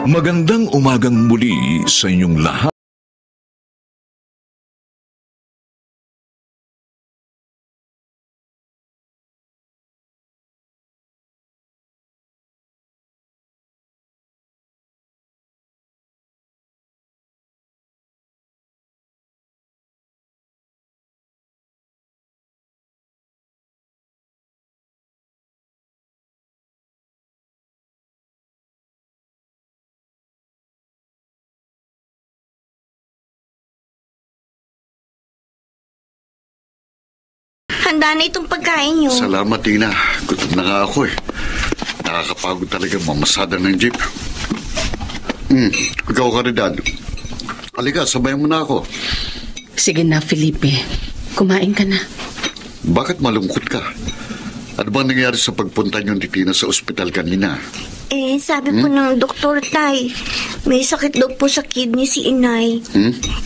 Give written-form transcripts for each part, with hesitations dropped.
Magandang umagang muli sa inyong lahat. Handa na itong pagkain niyo. Salamat, Tina. Gutom na nga ako eh. Nakakapagod talaga mamasada ng jeep. Ikaw ka rin, Dad. Halika, sabayan mo na ako. Sige na, Felipe. Kumain ka na. Bakit malungkot ka? Ano bang nangyari sa pagpunta niyo ni Tina sa ospital kanina? Sabi po ng doktor, Tay, may sakit daw po sa kidney si Inay.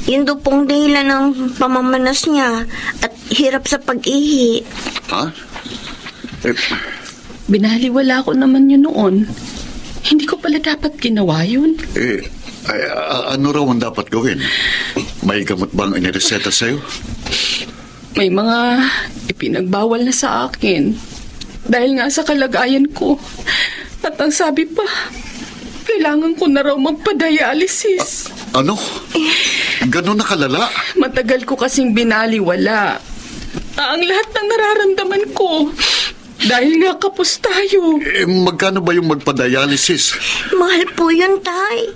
Yun daw pong dahilan ng pamamanas niya at hirap sa pag-ihi. Ha? Binaliwala ko naman yun noon. Hindi ko pala dapat ginawa yun. Ano raw ang dapat gawin? May gamot bang inireseta sa'yo? May mga ipinagbawal na sa akin. Dahil nga sa kalagayan ko. At ang sabi pa, kailangan ko na raw magpa-dialysis. Ano? Ganon na kalala? Matagal ko kasing binaliwala. Ang lahat ng nararamdaman ko. Dahil nga kapos tayo. Magkano ba yung magpa-dialysis? Mahal po yun, Tay.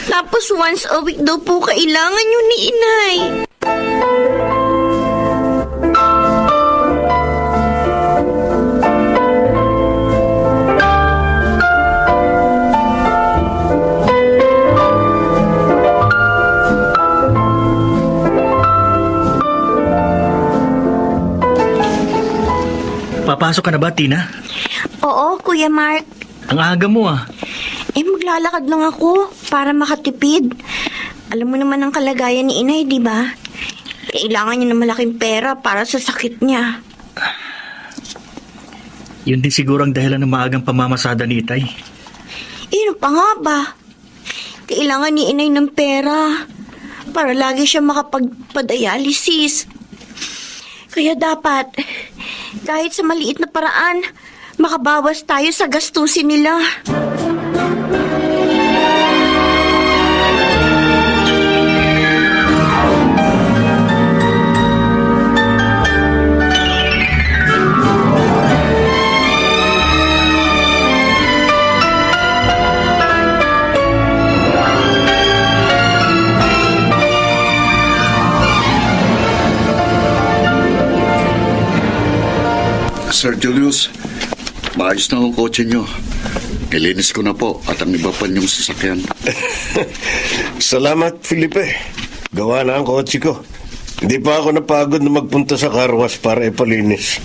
Tapos once a week daw po kailangan yun ni Inay. Papasok ka na ba, Tina? Oo, Kuya Mark. Ang aga mo ah. Maglalakad lang ako para makatipid. Alam mo naman ang kalagayan ni Inay, di ba? Kailangan niya ng malaking pera para sa sakit niya. Yun din siguro ang dahilan ng maagang pamamasada ni Itay. Ano pa nga ba? Kailangan ni Inay ng pera para lagi siya makapagpa-dialysis. Kaya dapat, kahit sa maliit na paraan, makabawas tayo sa gastusin nila. Sir Julius, maayos na ang kotse nyo. Nilinis ko na po at ang iba pa niyong sasakyan. Salamat, Felipe. Gawa na ang kotse ko. Hindi pa ako napagod na magpunta sa car wash para ipalinis.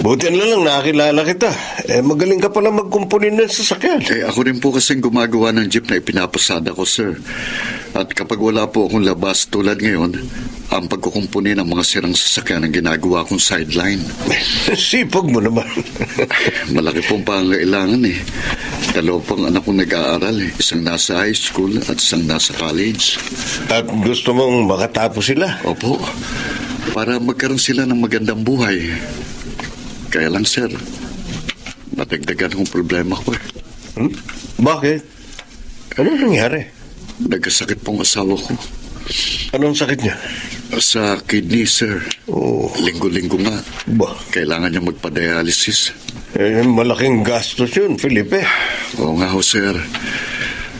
Buti na lang nakakilala kita. Magaling ka pala magkumpunin ng sasakyan. Ako rin po kasing gumagawa ng jeep na ipinapasada ko, sir. At kapag wala po akong labas tulad ngayon, ang pagkukumpuni ng mga sirang sasakyan ang ginagawa kong sideline. Sipag mo naman. Malaki pong pangangailangan eh. Dalawa pang anak kong nag-aaral eh. Isang nasa high school at isang nasa college. At gusto mong makatapos sila? Opo. Para magkaroon sila ng magandang buhay. Kaya lang, sir, natagdagan kong problema ko eh. Bakit? Ano nangyari? Nagkasakit pong asawa ko. Anong sakit niya? Sa kidney, sir. Oh. Linggo-linggo nga. Ba? Kailangan niya magpa-dialysis. Malaking gastos yun, Felipe. Oo nga ho, sir.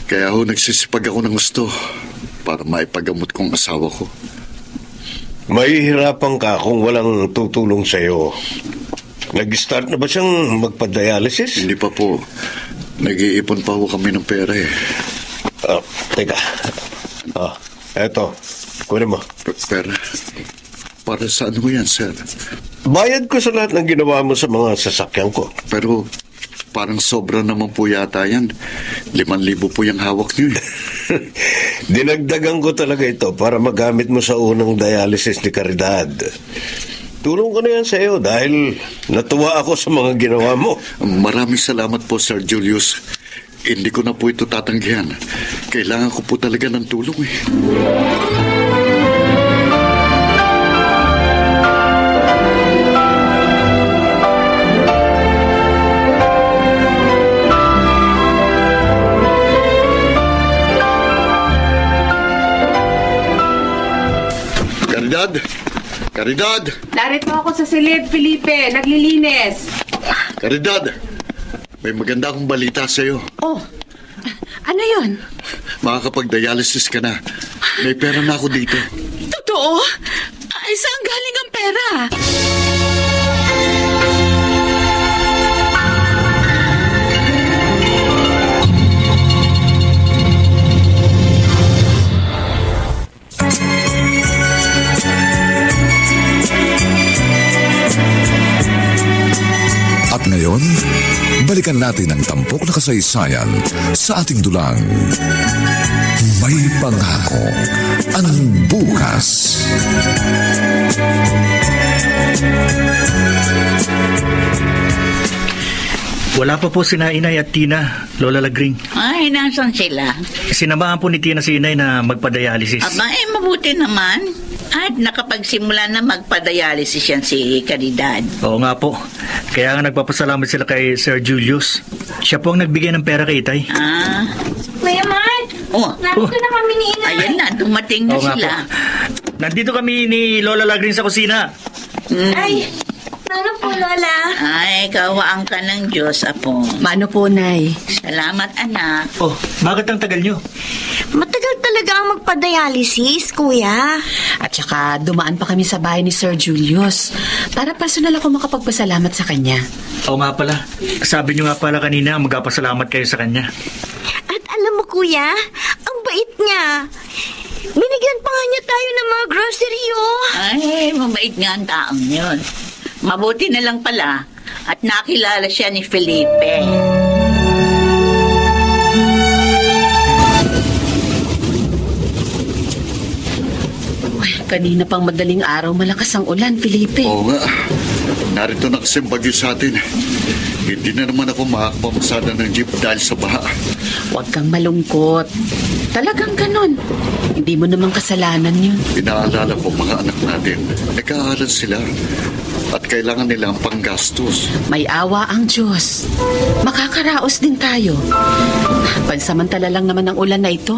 Kaya ho, nagsisipag ako ng gusto para maipagamot kong asawa ko. Mahihirapan ka kung walang tutulong sa'yo. Nag-start na ba siyang magpa-dialysis? Hindi pa po. Nag-iipon pa ho kami ng pera eh. Teka. Eto. Kunin mo. Pera? Para saan ho yan, sir? Bayad ko sa lahat ng ginawa mo sa mga sasakyan ko. Pero parang sobra naman po yata yan. 5,000 po yung hawak niyo eh. Dinagdagan ko talaga ito para magamit mo sa unang dialysis ni Caridad. Tulong ko na yan sa iyo dahil natuwa ako sa mga ginawa mo. Maraming salamat po, Sir Julius. Hindi ko na po ito tatanggihan. Kailangan ko po talaga ng tulong eh. Caridad! Caridad! Narito ako sa silid, Felipe. Naglilinis. Caridad! May maganda akong balita sa'yo. Oh, ano yun? Makakapag-dialysis ka na. May pera na ako dito. Totoo? Ay, saan galing ang pera? At ngayon, balikan natin ang tampok na kasaysayan sa ating dulang. May pangako ang bukas. Wala pa po sina Inay at Tina, Lola Lagring. Ay, nasan sila? Sinamahan po ni Tina si Inay na magpa-dialysis. Aba, mabuti naman. At nakapagsimula na magpa-dialysis yan si Caridad. Oo nga po. Kaya nga nagpapasalamat sila kay Sir Julius. Siya po ang nagbigay ng pera kay Itay. Ah. Kuya Mark, Oh. narito na kami ni Inay. Ayan na, dumating na Oo nga sila. po. Nandito kami ni Lola Lagring sa kusina. Ay, ano po, Lola? Ay, kawaan ka ng Diyos, apo. Mano po, Nay? Salamat, anak. Oh, bakit ang tagal nyo? Matagal talaga ang magpa-dialysis, kuya. At saka dumaan pa kami sa bahay ni Sir Julius para personal ako makapagpasalamat sa kanya. Oo nga pala. Sabi nyo nga pala kanina magpapasalamat kayo sa kanya. At alam mo, kuya, ang bait niya. Binigyan pa nga niya tayo ng mga grocery, oh. Ay, mabait nga ang taong yun. Mabuti na lang pala at nakilala siya ni Felipe. Uy, kanina pang madaling araw, malakas ang ulan, Felipe. Oo nga. Narito na kasi bagyo sa atin. Hindi na naman ako makakapamasada ng jeep dahil sa baha. Huwag kang malungkot. Talagang ganon. Hindi mo namang kasalanan yun. Inaalala ko mga anak natin. Nag-aaral sila. At kailangan nila ang panggastos. May awa ang Diyos. Makakaraos din tayo. Pansamantala lang naman ang ulan na ito.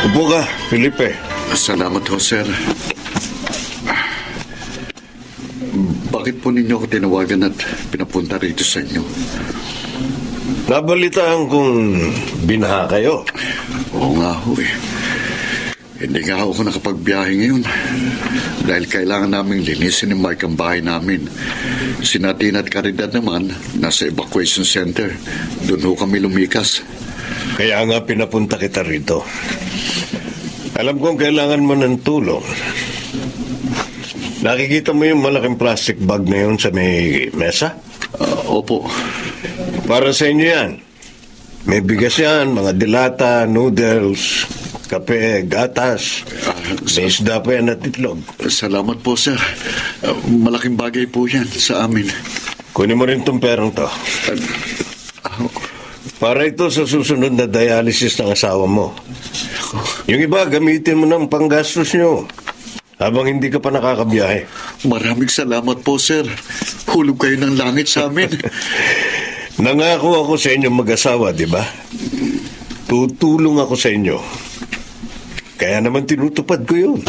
Upo ka, Felipe. Salamat ho, sir. Bakit po ninyo ako tinawagan at pinapunta rito sa inyo? Nabalitaan kong binaha kayo. Oo nga ho eh. Hindi nga ako nakapagbiyahe ngayon. Dahil kailangan naming linisin ni Mike ang bahay namin. Si Nadine at Caridad naman nasa evacuation center. Doon ho kami lumikas. Kaya nga pinapunta kita rito. Alam kong kailangan mo ng tulong. Nakikita mo yung malaking plastic bag na yun sa may mesa? Opo. Para sa inyo yan. May bigas yan, mga dilata, noodles, kape, gatas. May isda pa yan at itlog. Salamat po, sir. Malaking bagay po yan sa amin. Kunin mo rin tong perang to. Para ito sa susunod na dialysis ng asawa mo. Yung iba, gamitin mo ng panggastos nyo habang hindi ka pa nakakabiyahe. Maraming salamat po, sir. Hulog kayo ng langit sa amin. Nangako ako sa inyo mag-asawa, di ba? Tutulong ako sa inyo. Kaya naman tinutupad ko yun.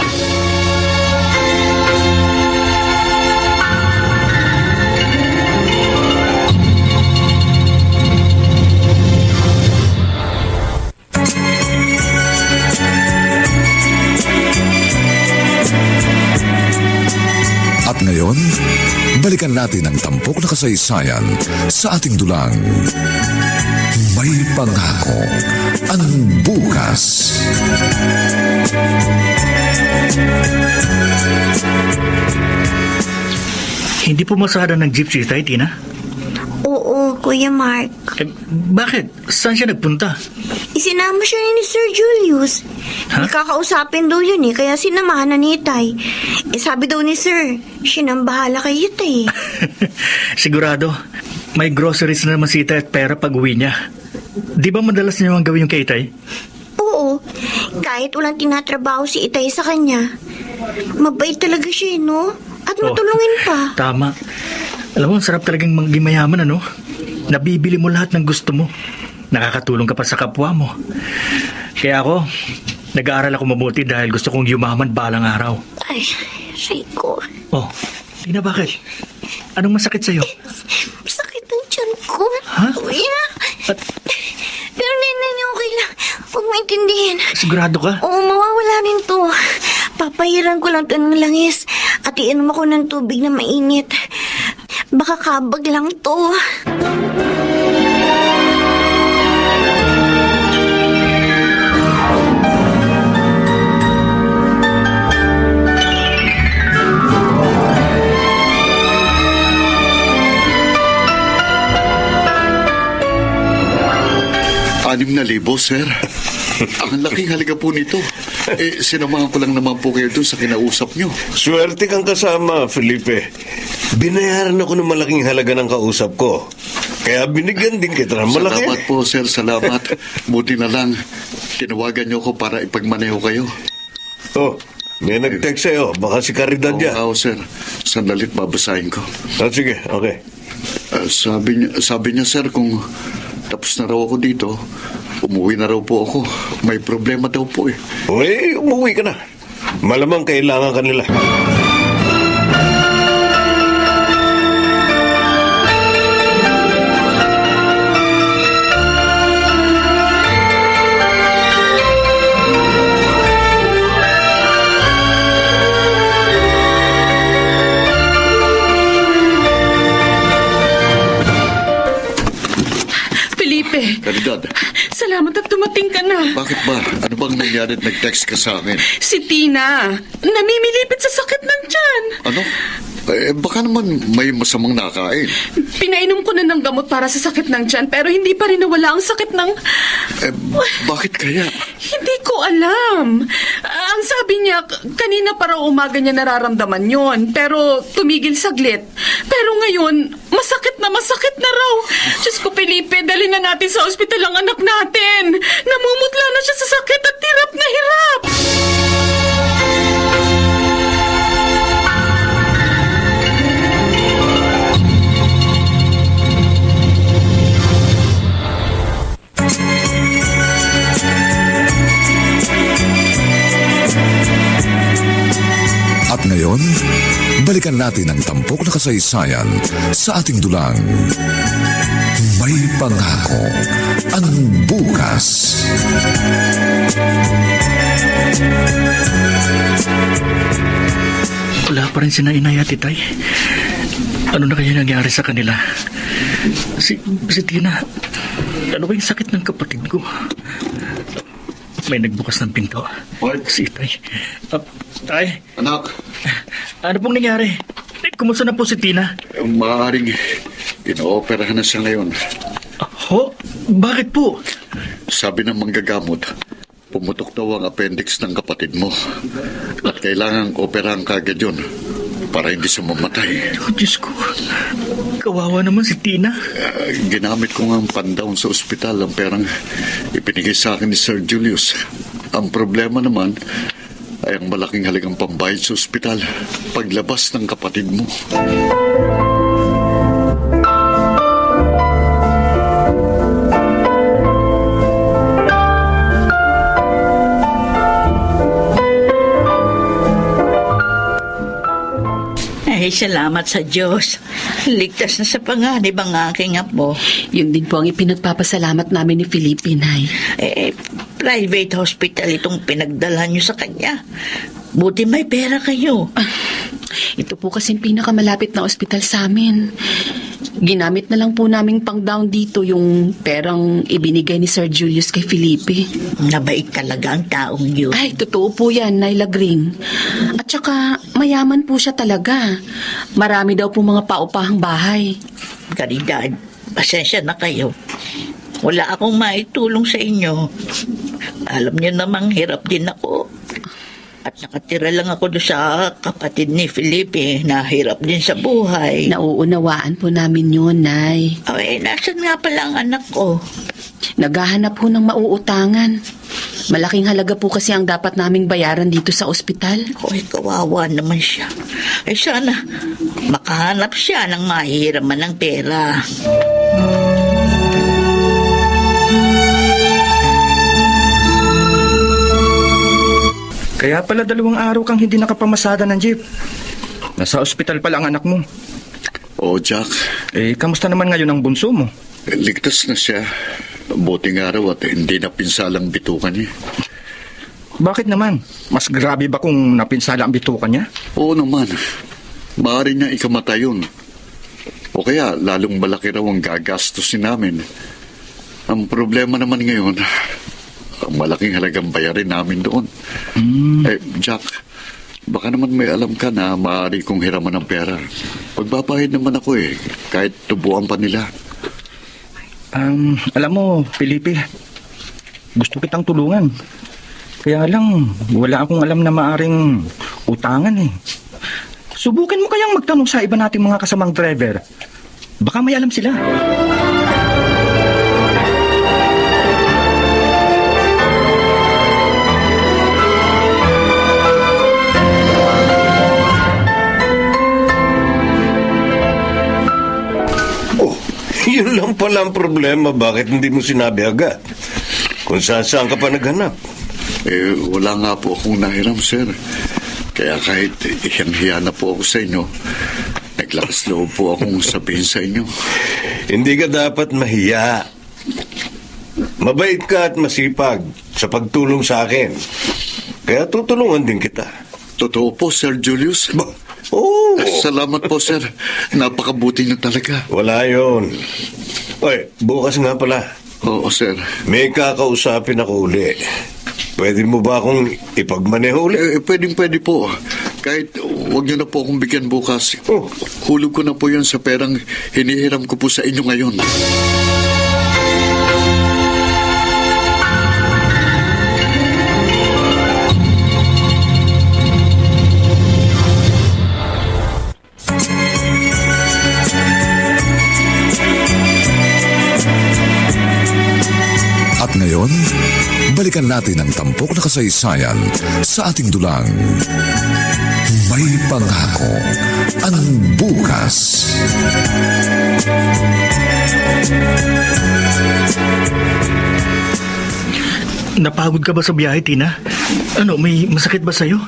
At ngayon, Balikan natin ang tampok na kasaysayan sa ating dulang. May pangako ang bukas. Hindi pumasada ng jeep si Itay, Tina? Oo, Kuya Mark. Bakit? Saan siya nagpunta? Isinama siya ni Sir Julius. Ha? Kakausapin daw yun kaya sinamahan na ni Itay. Sabi daw ni Sir, siya nang bahala kay Itay. Sigurado, may groceries na naman si Itay at pera pag uwi niya. Di ba madalas niya ang gawin yung kay Itay? Oo, kahit walang tinatrabaho si Itay sa kanya. Mabait talaga siya, no? At matulungin pa. Tama. Alam mo, sarap talagang maging mayaman, ano? Nabibili mo lahat ng gusto mo. Nakakatulong ka pa sa kapwa mo. Kaya ako, nag-aaral ako mabuti dahil gusto kong yumaman balang araw. Ay, Rico. Oh, Tina, bakit? Anong masakit sa'yo? Sakit ang tiyan ko. Ha? Kuya. At- Pero niya okay lang. Huwag maintindihin. Sigurado ka? Oo, mawawala rin to. Papahiran ko lang to ng langis at iinom ako ng tubig na mainit. Baka kabag lang to. ₱6,000, sir. Ang laking halaga po nito. Sinamahan ko lang naman po kayo dun sa kinausap nyo. Swerte kang kasama, Felipe. Binayaran ako ng malaking halaga ng kausap ko. Kaya binigyan din kita ng malaki. Salamat po, sir. Salamat. Buti na lang, tinawagan nyo ko para ipagmaneho kayo. Oh, may nag-text sa'yo. Baka si Caridad yan. Oo, sir. Sandalit babasahin ko. Sige, okay. Sabi niya, sir, kung tapos na raw ako dito, umuwi na raw po ako. May problema daw po eh. Uy, umuwi ka na. Malamang kailangan ka nila. Caridad. Salamat at dumating ka na. Bakit ba? Ano bang nangyari at nag-text ka sa akin? Si Tina, namimilipit sa sakit ng tiyan. Ano? Baka naman may masamang nakain. Pinainom ko na ng gamot para sa sakit ng tiyan pero hindi pa rin nawala ang sakit ng... Bakit kaya? Hindi ko alam. Ang sabi niya, kanina para umaga niya nararamdaman yon pero tumigil saglit. Pero ngayon, masakit na raw. Diyos ko, Felipe, dali na natin sa ospital ang anak natin. Namumutla na siya sa sakit at hirap na hirap. At ngayon, balikan natin ang tampok na kasaysayan sa ating dulang. May pangako ang bukas. Wala pa rin sina Inay at Itay. Ano na kaya nangyari sa kanila? Si Tina, ano ba yung sakit ng kapatid ko? May nagbukas ng pinto. What? Si Itay. Tay? Anak. Ano pong nangyari? Kumusta na po si Tina? Maaaring inooperahan na siya ngayon. Ho? Bakit po? Sabi ng manggagamot, pumutok daw ang appendix ng kapatid mo. At kailangang operahan kagad yun para hindi siya mamatay. Oh, Diyos ko. Kawawa naman si Tina. Ginamit ko nga ang pandown sa ospital ang perang ipinigay sa akin ni Sir Julius. Ang problema naman ay ang malaking halagang pambayad sa ospital paglabas ng kapatid mo. Ay, salamat sa Diyos. Ligtas na sa panganib ang aking apo. Yun din po ang ipinagpapasalamat namin ni Felipe, Nay. Private hospital itong pinagdalhan niyo sa kanya. Buti may pera kayo. Ito po kasing pinakamalapit na ospital sa amin. Ginamit na lang po naming pang-down dito yung perang ibinigay ni Sir Julius kay Felipe. Nabait talaga ang taong yun. Ay, totoo po yan, Naila Green. At saka, mayaman po siya talaga. Marami daw po mga paupahang bahay. Caridad, pasensya na kayo. Wala akong maitulong sa inyo. Alam niyo namang hirap din ako. At nakatira lang ako doon sa kapatid ni Felipe na hirap din sa buhay. Nauunawaan po namin yun, Nay. Ay, nasan nga pala ang anak ko? Naghahanap po ng mauutangan. Malaking halaga po kasi ang dapat naming bayaran dito sa ospital. Ay, kawawa naman siya. Ay, sana makahanap siya ng mahihiraman ng pera. Kaya pala 2 araw kang hindi nakapamasada ng jeep. Nasa ospital pala ang anak mo. Oo, Jack. Kamusta naman ngayon ang bunso mo? Ligtas na siya. Buting araw at hindi napinsalang bitukan niya. Bakit naman? Mas grabe ba kung napinsala ang bitukan niya? Oo naman. Maaari niya ikamatay yun. O kaya lalong malaki raw ang gagastusin namin. Ang problema naman ngayon, ang malaking halagang bayarin namin doon. Jack, baka naman may alam ka na maaari kong hiraman ng pera. Pagbabayad naman ako kahit tubuan pa nila. Alam mo, Felipe, gusto kitang tulungan. Kaya lang, wala akong alam na maaring utangan Subukin mo kayang magtanong sa iba nating mga kasamang driver. Baka may alam sila. Yun lang pala ang problema. Bakit hindi mo sinabi agad? Kung saan ka pa naghanap? Wala nga po akong nahiram, sir. Kaya kahit hiyang-hiya na po ako sa inyo, naglakas loob po akong sabihin sa inyo. Hindi ka dapat mahiya. Mabait ka at masipag sa pagtulong sa akin. Kaya tutulungan din kita. Totoo po, Sir Julius. Oo. Salamat po, sir. Napakabuti niyo talaga. Wala yun. Oy, bukas nga pala. Oo, sir. May kakausapin ako uli. Pwede mo ba akong ipagmaneho uli? Pwede po. Kahit huwag niyo na po akong bigyan bukas. Hulog ko na po yun sa perang hinihiram ko po sa inyo ngayon. At ngayon, balikan natin ang tampok na kasaysayan sa ating dulang. May pangako ang bukas. Napagod ka ba sa biyahe, Tina? May masakit ba sa'yo?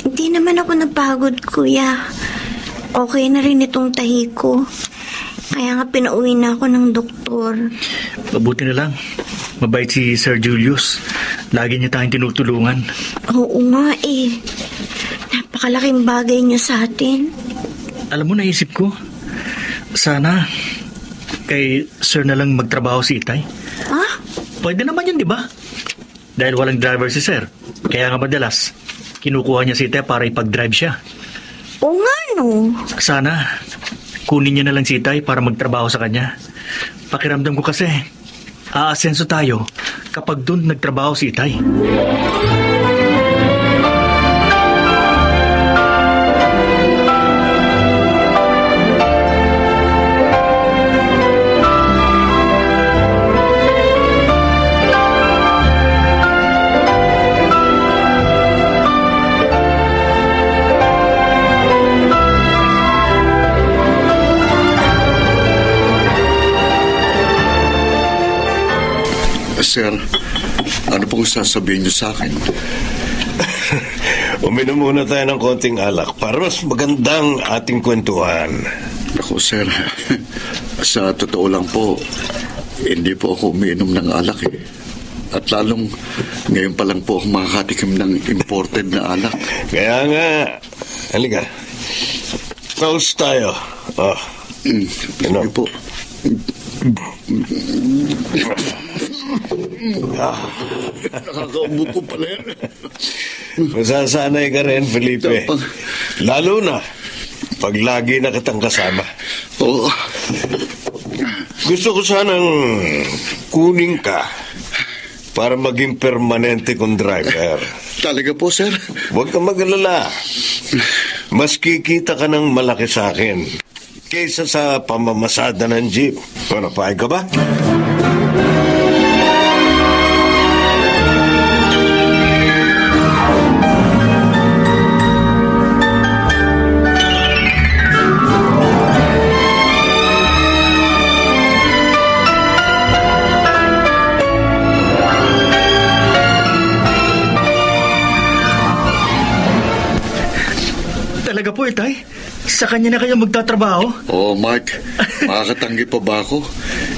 Hindi naman ako napagod, kuya. Okay na rin itong tahi ko. Kaya nga pinauwi na ako ng doktor. Mabuti na lang. Mabait si Sir Julius. Lagi niya tayong tinutulungan. Oo nga Napakalaking bagay niyo sa atin. Alam mo, naisip ko, sana kay Sir na lang magtrabaho si Itay. Ha? Pwede naman yun, di ba? Dahil walang driver si Sir. Kaya nga madalas, kinukuha niya si Itay para ipag-drive siya. Oo nga, no. Sana kunin niya na lang si Itay para magtrabaho sa kanya. Pakiramdam ko kasi, aasenso tayo kapag doon nagtrabaho si Itay. Sir, ano pong sasabihin niyo sa akin? Uminom muna tayo ng konting alak para mas magandang ating kwentuhan. Ako, sir, sa totoo lang po, hindi po ako umiinom ng alak At lalong ngayon pa lang po ako makakatikim ng imported na alak. Kaya nga, halika. Pause tayo. Sige po. Nakakaubo ko pala yan. Masasanay ka rin, Felipe. Lalo na pag lagi na kitang kasama. Oo. Gusto ko sanang kunin ka para maging permanente kong driver. Talaga po, sir? Huwag kang mag-alala. Mas kikita ka ng malaki sa akin kaysa sa pamamasada ng jeep. Ano, pahay ka ba? Talaga po, Itay? Sa kanya na kayo magtatrabaho? Oo, Mark. Makakatanggi pa ba ako?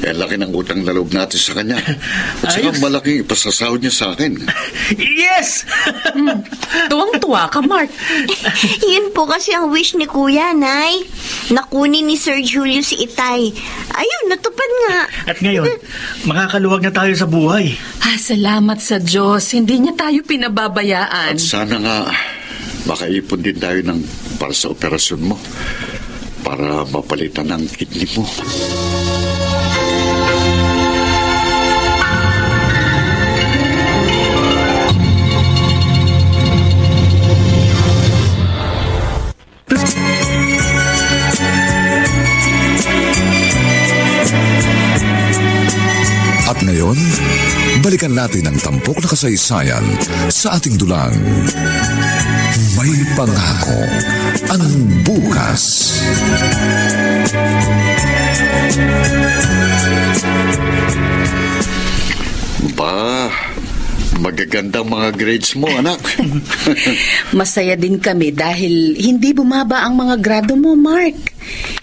Laki ng utang na loob natin sa kanya. At saka malaking ipasasahod niya sa akin. Yes! Tuwang-tuwa ka, Mark. Yun po kasi ang wish ni Kuya, Nay. Nakunin ni Sir Julius si Itay. Ayun, natupad nga. At ngayon, makakaluwag na tayo sa buhay. Salamat sa Diyos. Hindi niya tayo pinababayaan. At sana nga makaipon din tayo para sa operasyon mo, para mapalitan ang kidney mo. At ngayon, balikan natin ang tampok na kasaysayan sa ating dulang. May pangako ang bukas. Ba, magagandang mga grades mo, anak. Masaya din kami dahil hindi bumaba ang mga grado mo, Mark.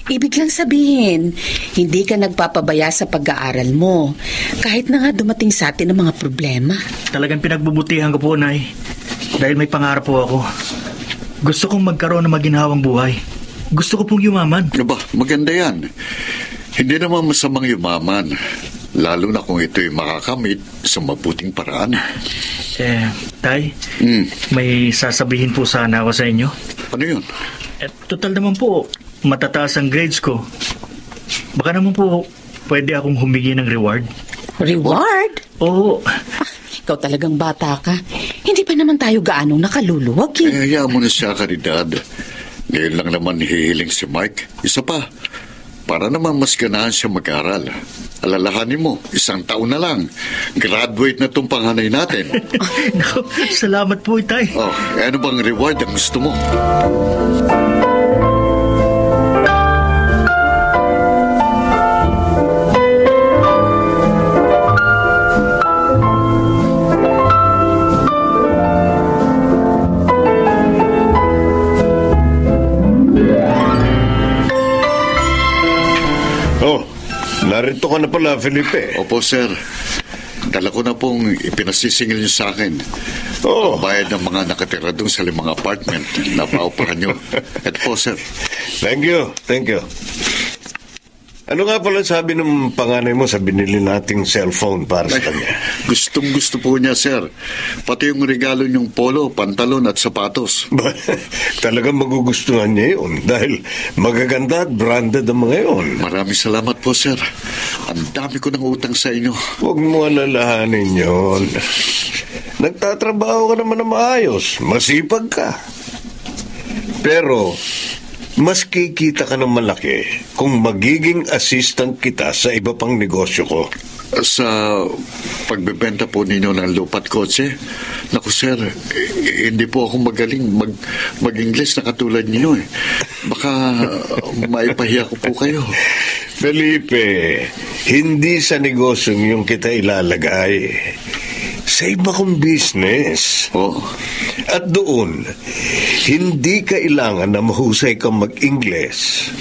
Ibig lang sabihin, hindi ka nagpapabaya sa pag-aaral mo. Kahit na nga dumating sa atin ang mga problema. Talagang pinagbubutihan ko po, Nay. Dahil may pangarap po ako. Gusto kong magkaroon ng maginhawang buhay. Gusto ko pong yumaman. Ba, maganda yan. Hindi naman masamang yumaman. Lalo na kung ito'y makakamit sa mabuting paraan. Tay, may sasabihin po sana ako sa inyo. Ano yun? Total naman po, matataas ang grades ko. Baka naman po, pwede akong humingi ng reward. Reward? Oo. Ikaw talagang bata ka. Hindi pa naman tayo gaanong nakaluluwag eh. Hayaan mo na siya, Caridad. Ngayon lang naman hihiling si Mike. Isa pa, para naman mas ganahan siya mag-aral. Alalahanin mo, 1 taon na lang. Graduate na itong panganay natin. Naku, salamat po, Itay. Ano bang reward ang gusto mo? Narito ka na pala, Felipe. Opo, sir. Dala ko na pong ipinasisingil niyo sa akin. Bayad ng mga nakatira doon sa 5 apartment na paupahan niyo. Ito po, sir. Thank you. Ano nga pala sabi ng panganay mo sa binili nating cellphone para sa kanya? Gustong-gusto po niya, sir. Pati yung regalo niyong polo, pantalon at sapatos. Talagang magugustuhan niya yun dahil magaganda at branded ang mga yun. Maraming salamat po, sir. Ang dami ko ng utang sa inyo. Huwag mo alalahanin yun. Nagtatrabaho ka naman na maayos. Masipag ka. Pero mas kikita ka ng malaki kung magiging assistant kita sa iba pang negosyo ko. Sa pagbebenta po ninyo ng lupa at kotse, naku sir, hindi po ako magaling mag-Ingles na katulad ninyo eh. Baka maipahiya ko po kayo. Felipe, hindi sa negosyo yung kita ilalagay. Sa iba kong business. At doon, hindi kailangan na mahusay kang mag-Ingles.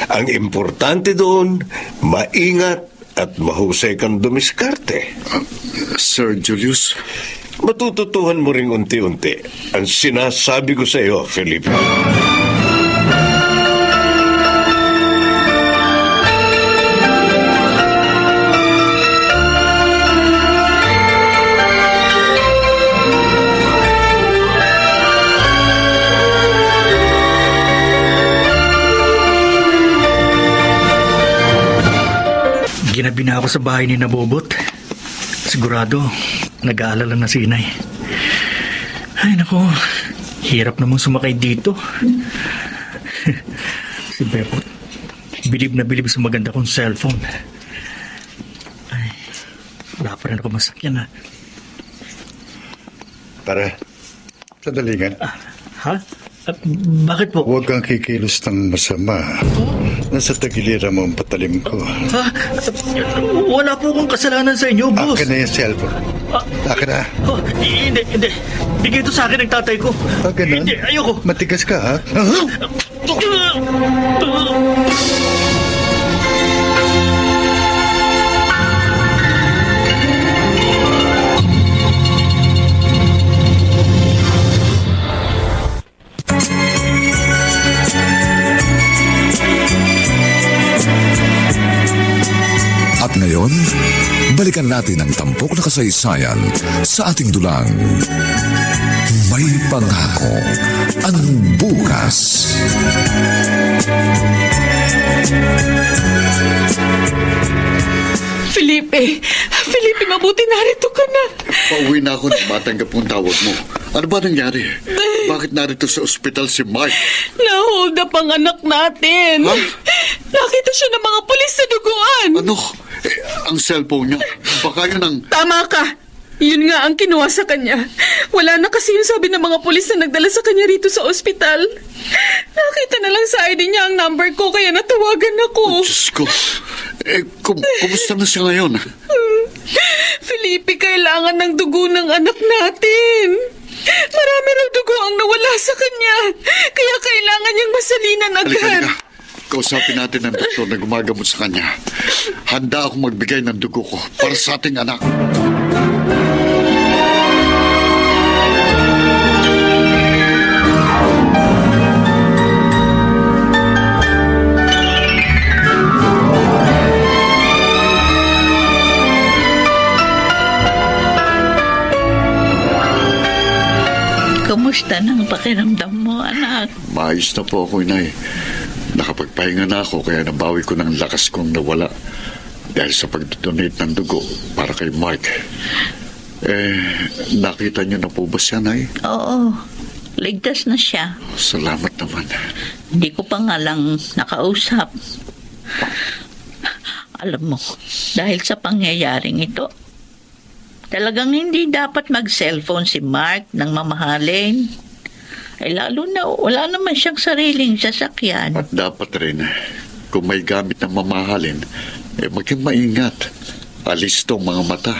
Ang importante doon, maingat at mahusay kang dumiskarte. Sir Julius? matututuhan mo ring unti-unti ang sinasabi ko sa iyo, Felipe. Ginabi na ako sa bahay ni Nabobot. Sigurado, nag-aalala na si Inay. Ay, nako. Hirap namang sumakay dito. Si Bebot, bilib na bilib sa maganda kong cellphone. Ay, wala pa rin ako masakyan, ha? Pare, sandali nga. Ha? Bakit po? Huwag kang kikilos ng masama. Nasa tagiliran mo ang patalim ko. Ha? Wala po akong kasalanan sa inyo, boss. Akin na yung cellphone. Akin na. Oh, hindi. Bigay ito sa akin ng tatay ko. Ganun? Hindi, ayoko. Matigas ka, ha? At ngayon, balikan natin ang tampok na kasaysayan sa ating dulang. May pangako ang bukas. Felipe, mabuti narito ka na. Pauwi na ako nang matanggap mong tawag mo. Ano ba nangyari? Bakit narito sa ospital si Mike? Na-hold up ang anak natin. Ha? Nakita siya ng mga pulis sa duguan. Ano? Ang cellphone niya. Baka yun ang... Tama ka. Yun nga ang kinuha sa kanya. Wala na kasi yung sabi ng mga pulis na nagdala sa kanya rito sa ospital. Nakita na lang sa ID niya ang number ko kaya natawagan ako. Oh, Diyos ko. Kumusta na siya ngayon? Felipe, kailangan ng dugo ng anak natin. Marami raw dugo ang nawala sa kanya. Kaya kailangan niyang masalinan agad. Halika. Kausapin natin ang doktor na gumagamot sa kanya. Handa akong magbigay ng dugo ko para sa ating anak. Kumusta nang pakiramdam mo, anak? Maayos na po ako, Inay. Nakapagpahinga na ako kaya nabawi ko ng lakas kong nawala dahil sa pag-donate ng dugo para kay Mark. Nakita niyo na po ba siya, Nay? Oo, ligtas na siya. Salamat naman. Hindi ko pa nga lang nakausap. Alam mo, dahil sa pangyayaring ito, talagang hindi dapat mag-cellphone si Mark ng mamahalin. Ay lalo na wala naman siyang sariling sasakyan. At dapat rin, kung may gamit na mamahalin, maging maingat. Alis tong mga mata.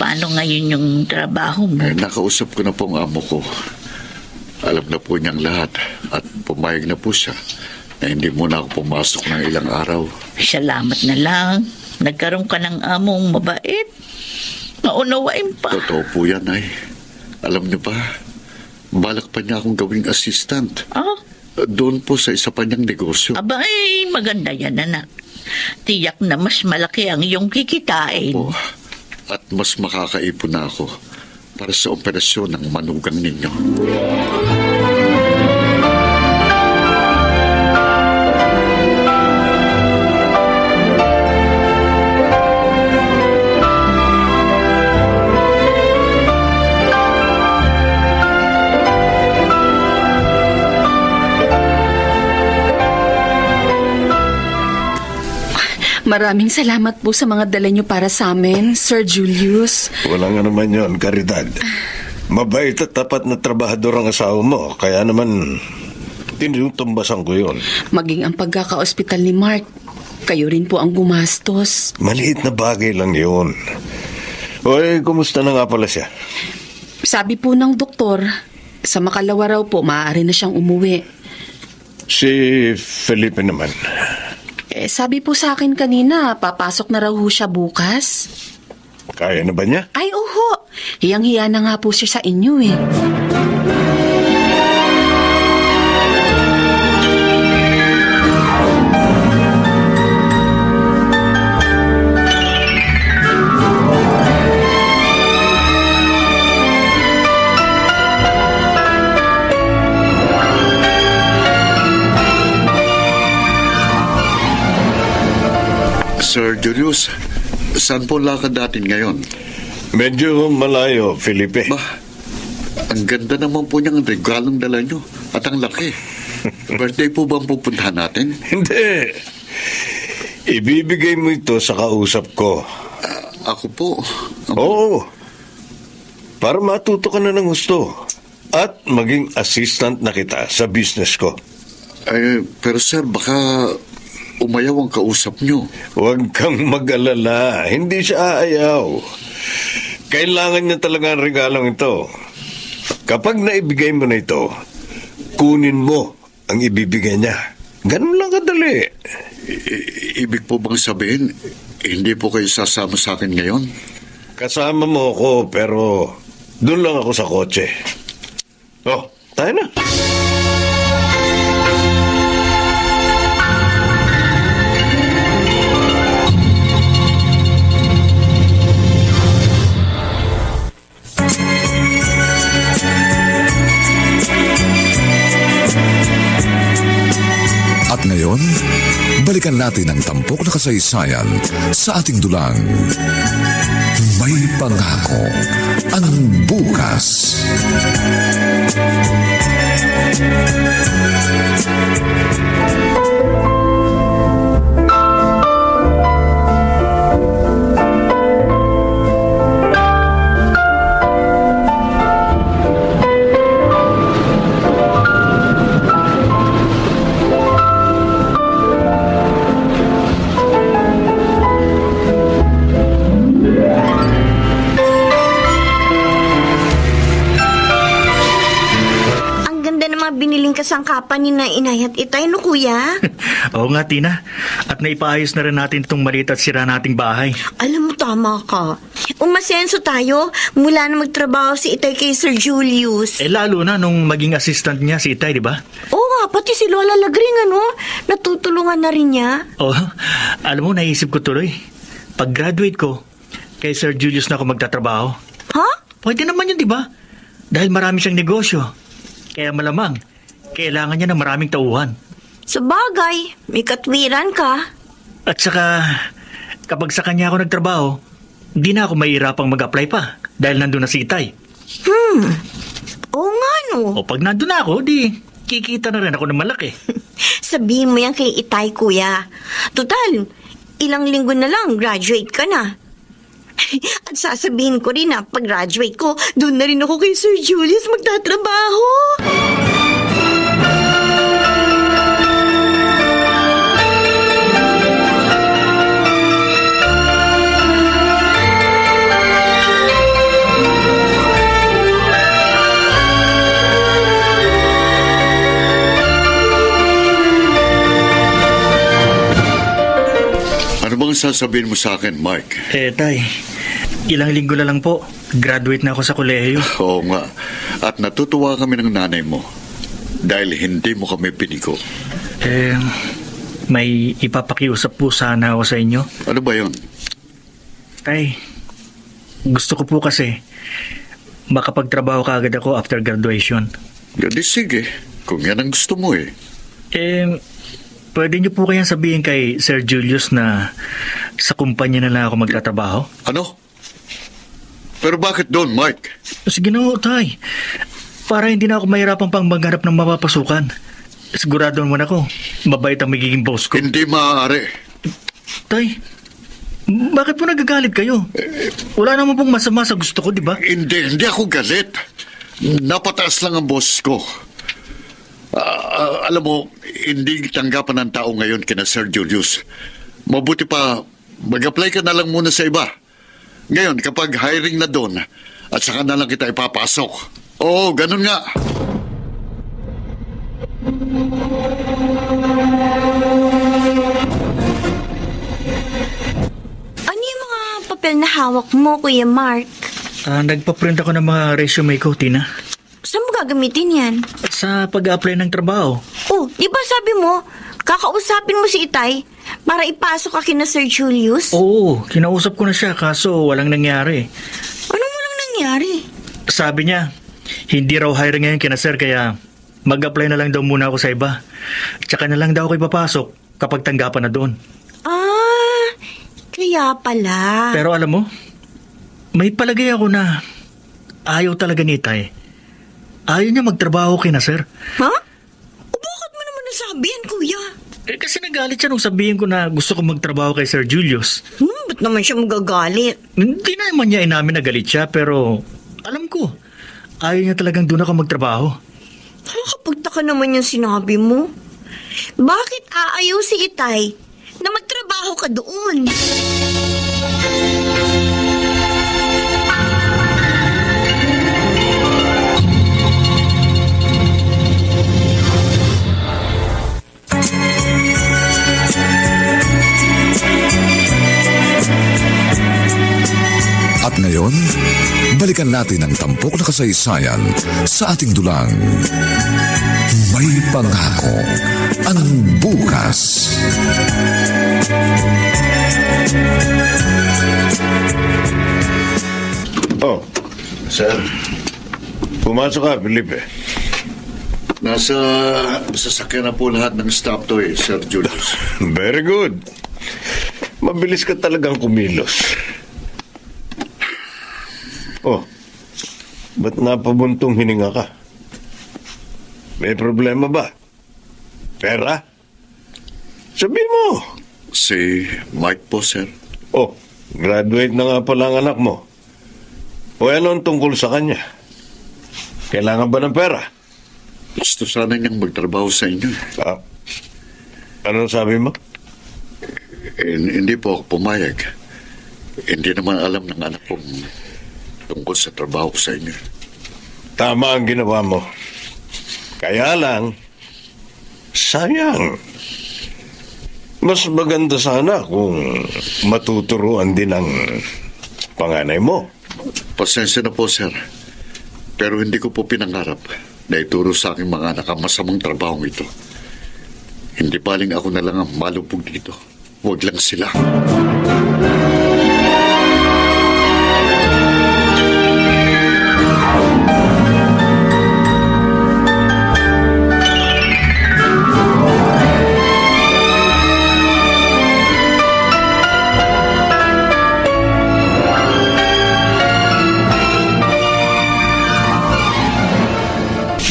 Paano ngayon yung trabaho mo? Nakausap ko na po ang amo ko. Alam na po niyang lahat at pumayag na po siya na hindi muna ako pumasok ng ilang araw. Salamat na lang. Nagkaroon ka ng among mabait. Naunawain pa. Totoo po yan, Ay. Alam niyo ba, balak pa niya akong gawing assistant. Ah? Doon po sa isa pa niyang negosyo. Abay, maganda yan, anak. Tiyak na mas malaki ang iyong kikitain. Opo. At mas makakaipon na ako para sa operasyon ng manugang ninyo. Maraming salamat po sa mga dala niyo para sa amin, Sir Julius. Walang ano man yun, Caridad. Mabait at tapat na trabahador ang asawa mo. Kaya naman, tinutumbasan ko yun. Maging ang pagkaka-ospital ni Mark, kayo rin po ang gumastos. Maliit na bagay lang yun. Oy, kumusta na nga pala siya? Sabi po ng doktor, sa makalawa raw po, maaari na siyang umuwi. Si Felipe naman. Sabi po sa akin kanina, papasok na raw ho siya bukas. Kaya na ba niya? Ay, oho. Hiyang-hiya na nga po siya sa inyo eh. Sir Julius, saan po lakad natin ngayon? Medyo malayo, Felipe. Ang ganda naman po niyang regalong dala niyo at ang laki. Birthday po ba ang pupuntahan natin? Hindi. Ibibigay mo ito sa kausap ko. Ako po? Oo. Para matuto ka na ng gusto. At maging assistant na kita sa business ko. Pero sir, baka umayaw ang kausap niyo. Huwag kang mag-alala. Hindi siya aayaw. Kailangan niya talaga ang regalong ito. Kapag naibigay mo na ito, kunin mo ang ibibigay niya. Ganun lang kadali. Ibig po bang sabihin, hindi po kayo sasama sa akin ngayon? Kasama mo ako, pero doon lang ako sa kotse. Oh, tayo na. At ngayon, balikan natin ang tampok na kasaysayan sa ating dulang. May pangako ang bukas. Biniling kasangkapan ni na inay at itay, no kuya? Oo nga, Tina. At naipaayos na rin natin itong maliit at sira nating bahay. Alam mo, tama ka. Umasenso tayo mula na magtrabaho si itay kay Sir Julius. Lalo na nung maging assistant niya si Itay, di ba? Oo nga, pati si Lola Lagring, natutulungan na rin niya. Oo, alam mo, naisip ko tuloy. Pag-graduate ko, kay Sir Julius na ako magtatrabaho. Ha? Pwede naman yun, di ba? Dahil marami siyang negosyo. Kaya malamang, kailangan niya ng maraming tauhan. Sa bagay, may katwiran ka. At saka, kapag sa kanya ako nagtrabaho, hindi na ako mahirapang mag-apply pa dahil nandun na si Itay. Oo nga, no. O pag nandun na ako, di kikita na rin ako ng malaki. Sabihin mo yan kay Itay, kuya. Total, ilang linggo na lang, graduate ka na. At sasabihin ko rin na pag-graduate ko, doon na rin ako kay Sir Julius magtatrabaho. Ano bang sasabihin mo sa akin, Mike? Tay, ilang linggo na lang po. Graduate na ako sa kolehiyo. Oo nga. At natutuwa kami ng nanay mo dahil hindi mo kami pinigo. May ipapakiusap po sana ako sa inyo. Ano ba yun? Tay, gusto ko po kasi makapagtrabaho kaagad ako after graduation. Di sige, kung yan ang gusto mo eh. Pwede niyo po kayang sabihin kay Sir Julius na sa kumpanya na lang ako magtatrabaho? Ano? Pero bakit doon, Mike? Sige na, Tay. Para hindi na ako mahirapang pang maghanap ng mapapasukan. Sigurado naman ako, mabait ang magiging boss ko. Hindi maaari. Tay, bakit po nagagalit kayo? Wala naman pong masama sa gusto ko, di ba? Hindi ako galit. Napataas lang ang boss ko. Alam mo, hindi tanggapan ng tao ngayon kina Sir Julius. Mabuti pa, mag-apply ka na lang muna sa iba. Ngayon, kapag hiring na doon, at saka na lang kita ipapasok. Oo, ganun nga. Ano yung mga papel na hawak mo, Kuya Mark? Nagpa-print ako ng mga resume ko, Tina. Saan mo gagamitin yan? Sa pag-apply ng trabaho. Oh, di ba sabi mo, kakausapin mo si Itay para ipasok ka kina Sir Julius? Oo, kinausap ko na siya kaso walang nangyari. Anong walang nangyari? Sabi niya, hindi raw hiring ngayon kina Sir kaya mag-apply na lang daw muna ako sa iba. Tsaka na lang daw ako ipapasok kapag tanggapan na doon. Kaya pala. Pero alam mo, may palagay ako na ayaw talaga ni Itay. Ayaw niya magtrabaho kina Sir. Ha? O bakit mo naman nasabi yan, kuya? Kasi nagalit siya nung sabihin ko na gusto ko magtrabaho kay Sir Julius. Ba't naman siya magagalit? Hindi naman niya inamin na galit siya pero alam ko, ayaw niya talagang doon ako magtrabaho. Nakakapagtaka naman yung sinabi mo. Bakit aayaw si Itay na magtrabaho ka doon? At ngayon, balikan natin ang tampok na kasaysayan sa ating dulang. May pangako ang bukas. Oh, sir. Pumasok ka, Felipe. Nasa sasakyan na po lahat ng staff to Sir Julius. Very good. Mabilis ka talagang kumilos. Oh, ba't napabuntong hininga ka? May problema ba? Pera? Sabi mo. Si Mike po, sir. Oh, graduate na nga pala ang anak mo. O ano ang tungkol sa kanya? Kailangan ba ng pera? Gusto sana niyang magtrabaho sa inyo. Anong sabi mo? Hindi po ako pumayag. Hindi naman alam ng anak kong tungkol sa trabaho ko sa inyo. Tama ang ginawa mo. Kaya lang, sayang. Mas maganda sana kung matuturuan din ang panganay mo. Pasensya na po, sir. Pero hindi ko po pinangarap na ituro sa aking mga anak ang masamang trabaho ito. Hindi paling ako na lang ang malubog dito. Huwag lang sila.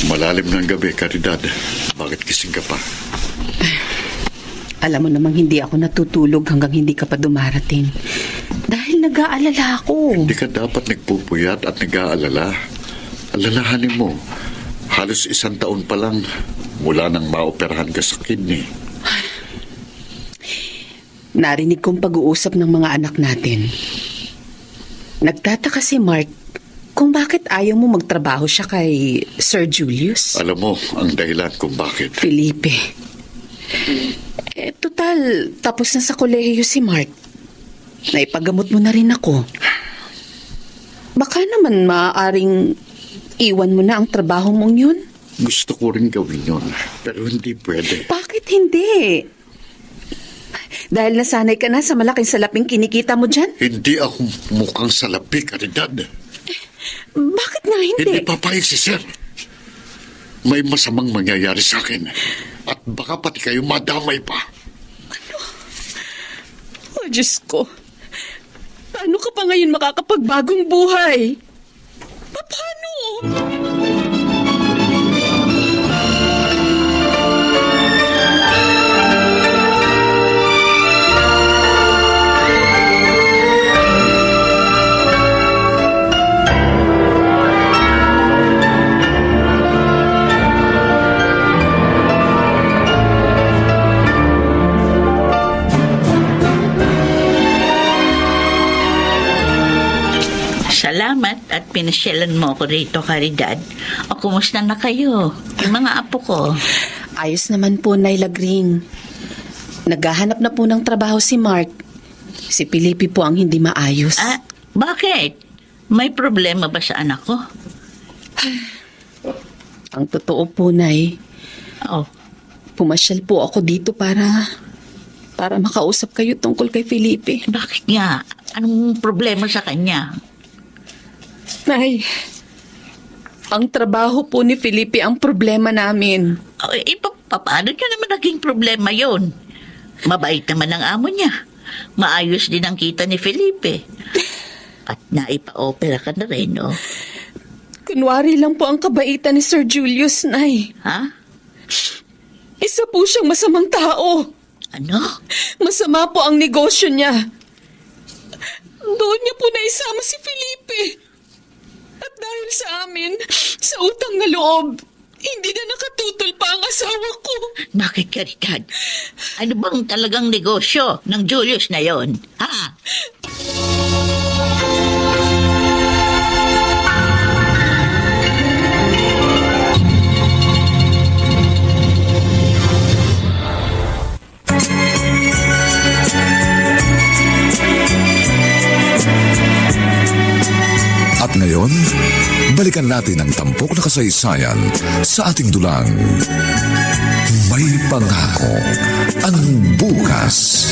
Malalim ng gabi, Caridad. Bakit gising ka pa? Alam mo namang hindi ako natutulog hanggang hindi ka pa dumarating. Dahil nag-aalala ako. Hindi ka dapat nagpupuyat at nag-aalala. Alalahanin mo, halos 1 taon pa lang mula nang maoperahan ka sa kidney. Narinig kong pag-uusap ng mga anak natin. Nagtataka si Mark kung bakit ayaw mo magtrabaho siya kay Sir Julius. Alam mo ang dahilan kung bakit. Felipe, total, tapos na sa kolehiyo si Mark. Naipagamot mo na rin ako. Baka naman maaaring iwan mo na ang trabaho mong yun? Gusto ko rin gawin yun, pero hindi pwede. Bakit hindi? Dahil nasanay ka na sa malaking salaping kinikita mo dyan? Hindi ako mukhang salapi, Caridad. Bakit nga hindi? Hindi papayag si Sir. May masamang mangyayari sa akin. At baka pati kayo madamay pa. Ano? Oh, Diyos ko. Paano ka pa ngayon makakapagbagong buhay? Paano? Salamat at pinasyalan mo ako rito, Caridad. O kumusta na kayo? Yung mga apo ko. Ayos naman po, Naila Green. Naghahanap na po ng trabaho si Mark. Si Felipe po ang hindi maayos. Bakit? May problema ba sa anak ko? Ang totoo po, Nay, Oh, pumasyal po ako dito para makausap kayo tungkol kay Felipe. bakit nga? Anong problema sa kanya? Nay, ang trabaho po ni Felipe ang problema namin. Paano niya naman naging problema yon? Mabait naman ang amo niya. Maayos din ang kita ni Felipe. At naipa-opera ka na rin, no? Kunwari lang po ang kabaitan ni Sir Julius, Nay. Ha? Isa po siyang masamang tao. Ano? Masama po ang negosyo niya. Doon niya po naisama si Felipe. At dahil sa amin, sa utang na loob, hindi na nakatutol pa ang asawa ko. Bakit, Caridad? Ano bang talagang negosyo ng Julius na yon? Ha? At ngayon, balikan natin ang tampok na kasaysayan sa ating dulang. May pangako ang bukas.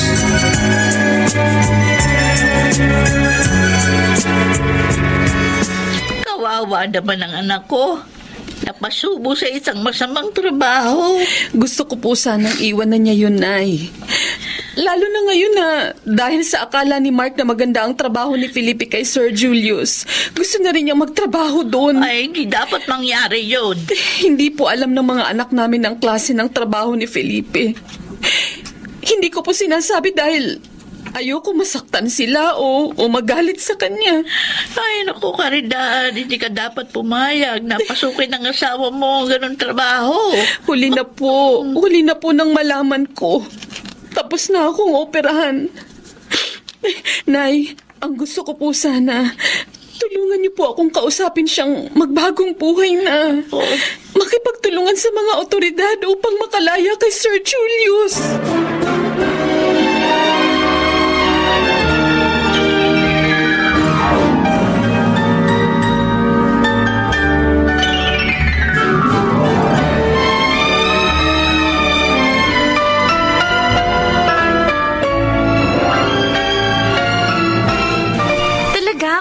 Kawawa naman ang anak ko. Napasubo sa isang masamang trabaho. Gusto ko po sanang iwan na niya yun, Nay. Lalo na ngayon na dahil sa akala ni Mark na maganda ang trabaho ni Felipe kay Sir Julius, gusto na rin niyang magtrabaho doon. Ay, hindi dapat mangyari yun. Hindi po alam ng mga anak namin ang klase ng trabaho ni Felipe. Hindi ko po sinasabi dahil ayoko masaktan sila o magalit sa kanya. Ay, naku, Caridad, hindi ka dapat pumayag na pasukin ng asawa mo ang ganun trabaho. Huli na po nang malaman ko. Tapos na akong operahan. Nay, ang gusto ko po sana, tulungan niyo po akong kausapin siyang magbagong buhay na. Makipagtulungan sa mga otoridad upang makalaya kay Sir Julius.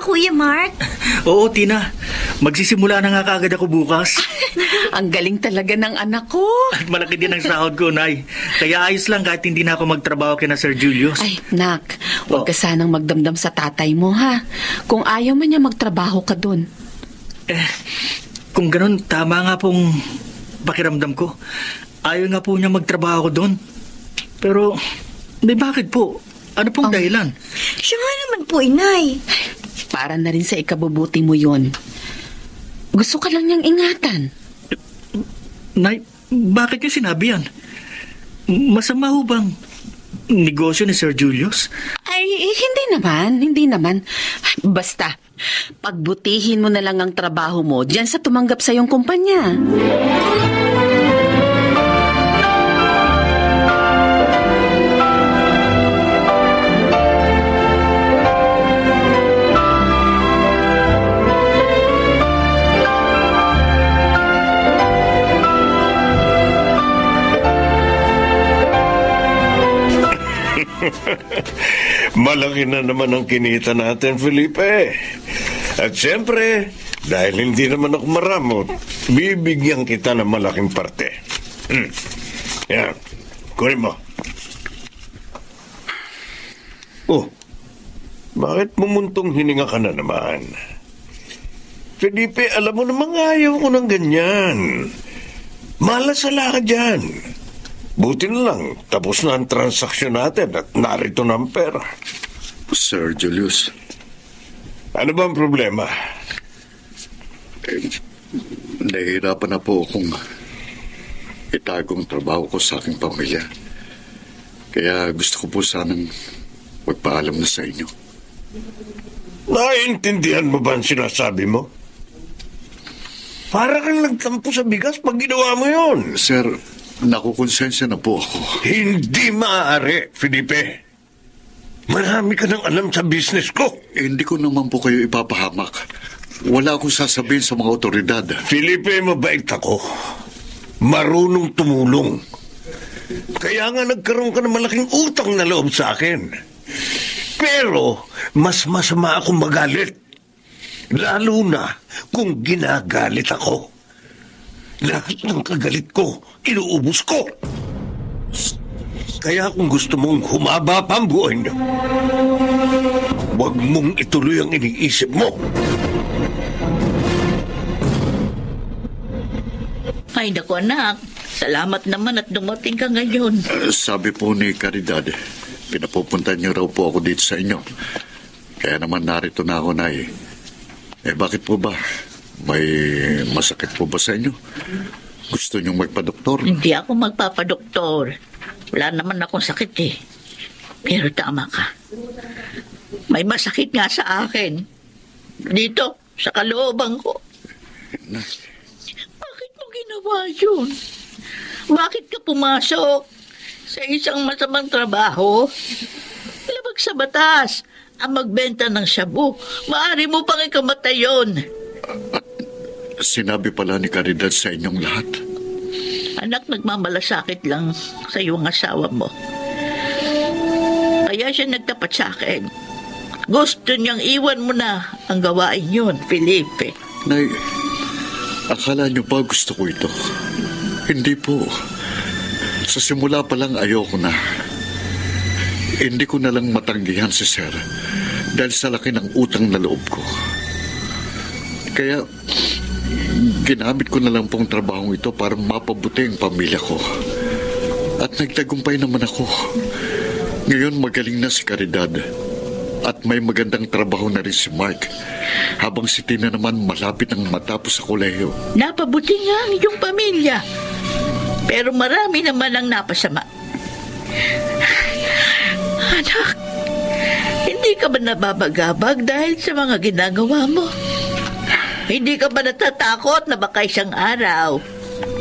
Kuya Mark? Oo, Tina. Magsisimula na nga kaagad ako bukas. Ang galing talaga ng anak ko. At malaki din ang sahod ko, Nay. Kaya ayos lang kahit hindi na ako magtrabaho kina Sir Julius. Ay, Nak, huwag ka sanang magdamdam sa tatay mo, ha? Kung ayaw man niya magtrabaho ka dun. Kung ganun, tama nga pong pakiramdam ko. Ayaw nga po niya magtrabaho ko dun. Pero, bakit po? Ano pong dahilan? Siya nga naman po, Inay. Para na rin sa ikabubuti mo yun. Gusto ka lang niyang ingatan. Nay, bakit niyo sinabi yan? Masama ho bang negosyo ni Sir Julius? Ay, hindi naman. Basta, pagbutihin mo na lang ang trabaho mo diyan sa tumanggap sa iyong kumpanya. Malaki na naman ang kinita natin, Felipe. At siyempre, dahil hindi naman ako maramot, bibigyan kita ng malaking parte. Yan, kunin mo. Oh, bakit mumuntong hininga ka na naman? Felipe, alam mo namang ayaw ko ng ganyan. Malasala ka dyan. Buti na lang, tapos na ang transaksyon natin at narito na ang pera. Sir Julius. Ano ba ang problema? Nahihirapan na po akong itagong trabaho ko sa aking pamilya. Kaya gusto ko po sanang magpaalam na sa inyo. Naiintindihan mo ba ang sinasabi mo? Para kang nagtampo sa bigas pag ginawa mo yun. Sir, nakukonsensya na po ako. Hindi maaari, Felipe. Marami ka nang alam sa business ko. Hindi ko naman po kayo ipapahamak. Wala akong sasabihin sa mga otoridad. Felipe, mabait ako. Marunong tumulong. Kaya nga nagkaroon ka ng malaking utang na loob sa akin. Pero mas masama akong magalit. Lalo na kung ginagalit ako. Lahat ng kagalit ko, inuubos ko. Kaya kung gusto mong humaba pa ang buhay niyo, huwag mong ituloy ang iniisip mo. Ay, naku anak. Salamat naman at dumating ka ngayon. Sabi po ni Caridad, pinapupunta niyo raw po ako dito sa inyo. Kaya naman narito na ako, Nay. Bakit po ba? May masakit po ba sa inyo? Gusto niyong magpa-doktor? Hindi ako magpapadoktor. Wala naman akong sakit eh. Pero tama ka. May masakit nga sa akin. Dito, sa kalooban ko. Bakit mo ginawa yun? Bakit ka pumasok sa isang masamang trabaho? Labag sa batas ang magbenta ng shabu. Maaari mo pang ikamatay yun. At sinabi pala ni Caridad sa inyong lahat. Anak, nagmamalasakit lang sa iyong asawa mo. Kaya siya nagtapat sa akin. Gusto niyang iwan mo na ang gawain yun, Felipe. Nay, akala niyo ba gusto ko ito? Hindi po. Sa simula pa lang ayoko na. Hindi ko na lang matanggihan si Sir dahil sa laki ng utang na loob ko. Kaya ginamit ko na lang pong trabahong ito para mapabuti ang pamilya ko. At nagtagumpay naman ako. Ngayon magaling na si Caridad. At may magandang trabaho na rin si Mark. Habang si Tina naman malapit ang matapos sa kolehiyo. Napabuti nga ang iyong pamilya. Pero marami naman ang napasama. Anak, hindi ka ba nababagabag dahil sa mga ginagawa mo? Hindi ka ba natatakot na baka isang araw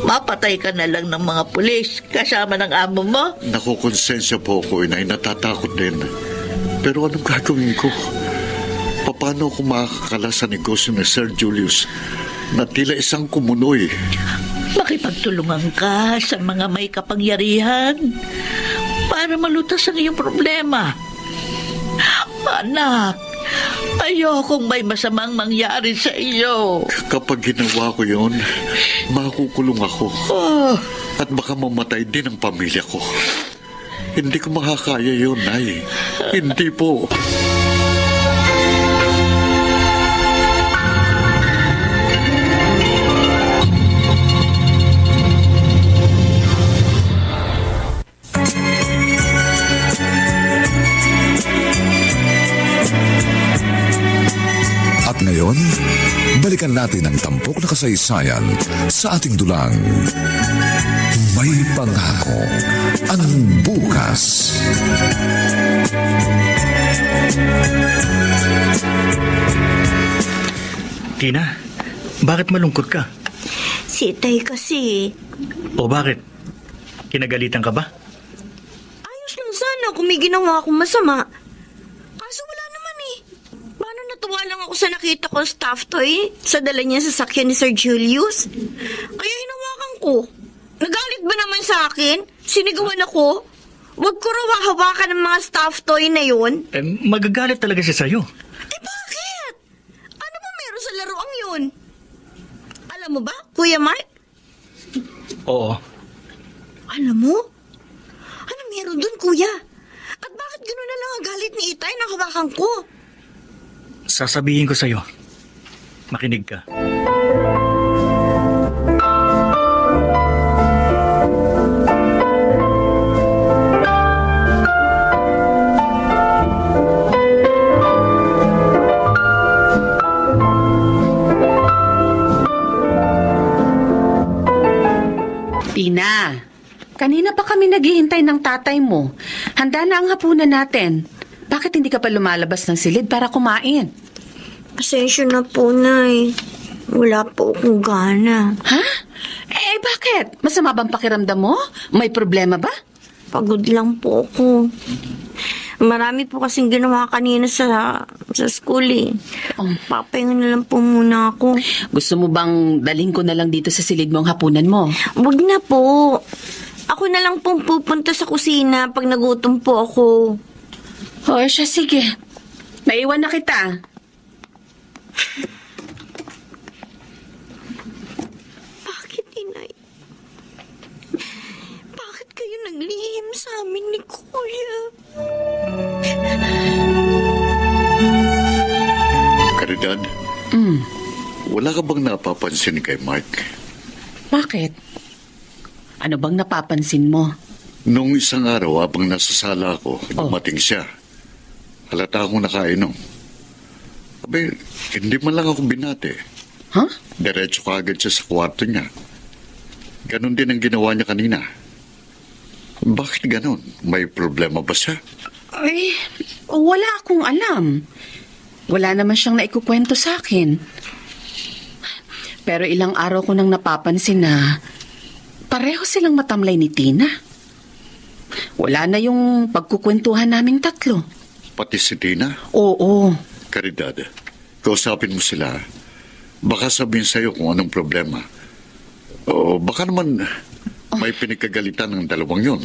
mapatay ka na lang ng mga pulis kasama ng amo mo? Nakukonsensya po ako, Inay. Natatakot din. Pero anong gagawin ko? Paano ako makakakala sa negosyo ni Sir Julius na tila isang kumunoy? Makipagtulungan ka sa mga may kapangyarihan para malutas ang iyong problema. Anak, ayokong may masamang mangyari sa iyo. Kapag ginawa ko yun, makukulong ako. At baka mamatay din ang pamilya ko. Hindi ko makakaya yun, Nay. Hindi po. At ngayon, balikan natin ang tampok na kasaysayan sa ating dulang. May pangako ang bukas. Tina, bakit malungkot ka? Si Itay kasi. O bakit? Kinagalitan ka ba? Ayos lang sana kung may ginawa akong masama. Kaso wala naman eh. Paano natuwa lang ako sa nakita ko staff toy sa dala niya sa sakyan ni Sir Julius? Kaya hinawakan ko. Nagalit ba naman sa akin? Sinigawan ako? Huwag ko raw hawakan ng mga staff toy na yun. Magagalit talaga siya sa'yo. Bakit? Ano ba meron sa laruang yun? Alam mo ba, Kuya Mark? Oo. Alam mo? Ano meron dun, Kuya? At bakit gano'n na lang ang galit ni Itay na hawakan ko? Sasabihin ko sa'yo. Makinig ka. Tina, kanina pa kami naghihintay ng tatay mo. Handa na ang hapunan natin. Bakit hindi ka pa lumalabas ng silid para kumain? Pasensya na po, Nay. Wala po akong gana. Ha? Bakit? Masama bang pakiramdam mo? May problema ba? Pagod lang po ako. Marami po kasing ginawa kanina sa school eh. Papahinga na lang po muna ako. Gusto mo bang dalhin ko na lang dito sa silid mo ang hapunan mo? Wag na po. Ako na lang pong pupunta sa kusina pag nagutom po ako. O siya, sige. Naiwan na kita. Bakit, Inay? Bakit kayo naglihim sa amin ni Kuya? Caridad, wala ka bang napapansin kay Mike? Bakit? Ano bang napapansin mo? Nung isang araw, habang nasa sala ako, dumating siya. Halata akong nakainom. Abe, hindi man lang ako binate. Huh? Diretso ka agad siya sa kwarto niya. Ganon din ang ginawa niya kanina. Bakit ganon? May problema ba siya? Ay, wala akong alam. Wala naman siyang naikukwento sa akin. Pero ilang araw ko nang napapansin na pareho silang matamlay ni Tina. Wala na yung pagkukwentuhan naming tatlo. Pati si Tina? Oo. Caridad, kausapin mo sila. Baka sabihin sa'yo kung anong problema. O baka naman may pinagkagalitan ng dalawang yun.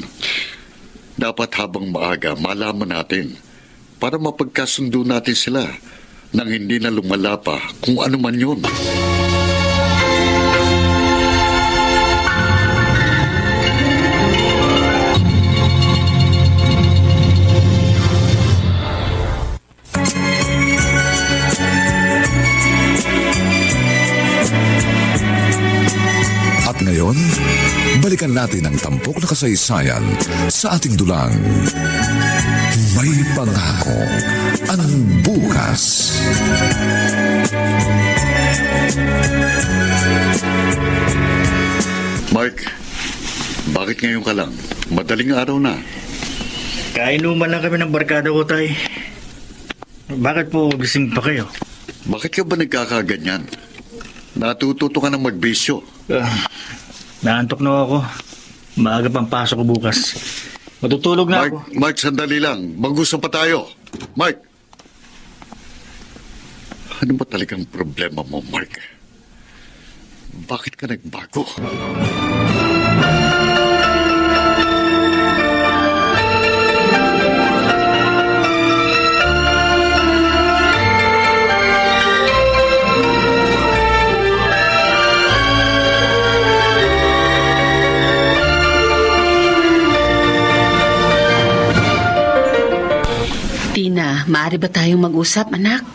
Dapat habang maaga malaman natin para mapagkasundo natin sila nang hindi na lumala pa kung ano man yun. At ngayon, balikan natin ang tampok na kasaysayan sa ating dulang. May pangako ang bukas. Mark, bakit ngayon ka lang? Madaling araw na. Kainuman lang kami ng barkada ko, tay. Bakit po gising pa kayo? Bakit ka ba nagkakaganyan? Natututo ka ng magbisyo. Naantok na ako. Maaga pang pasok ko bukas. Matutulog na ako. Mark, sandali lang. Mag-usap pa tayo. Mark! Ano ba talagang problema mo, Mark? Bakit ka nagbago? Tina, maaari ba tayong mag-usap, anak?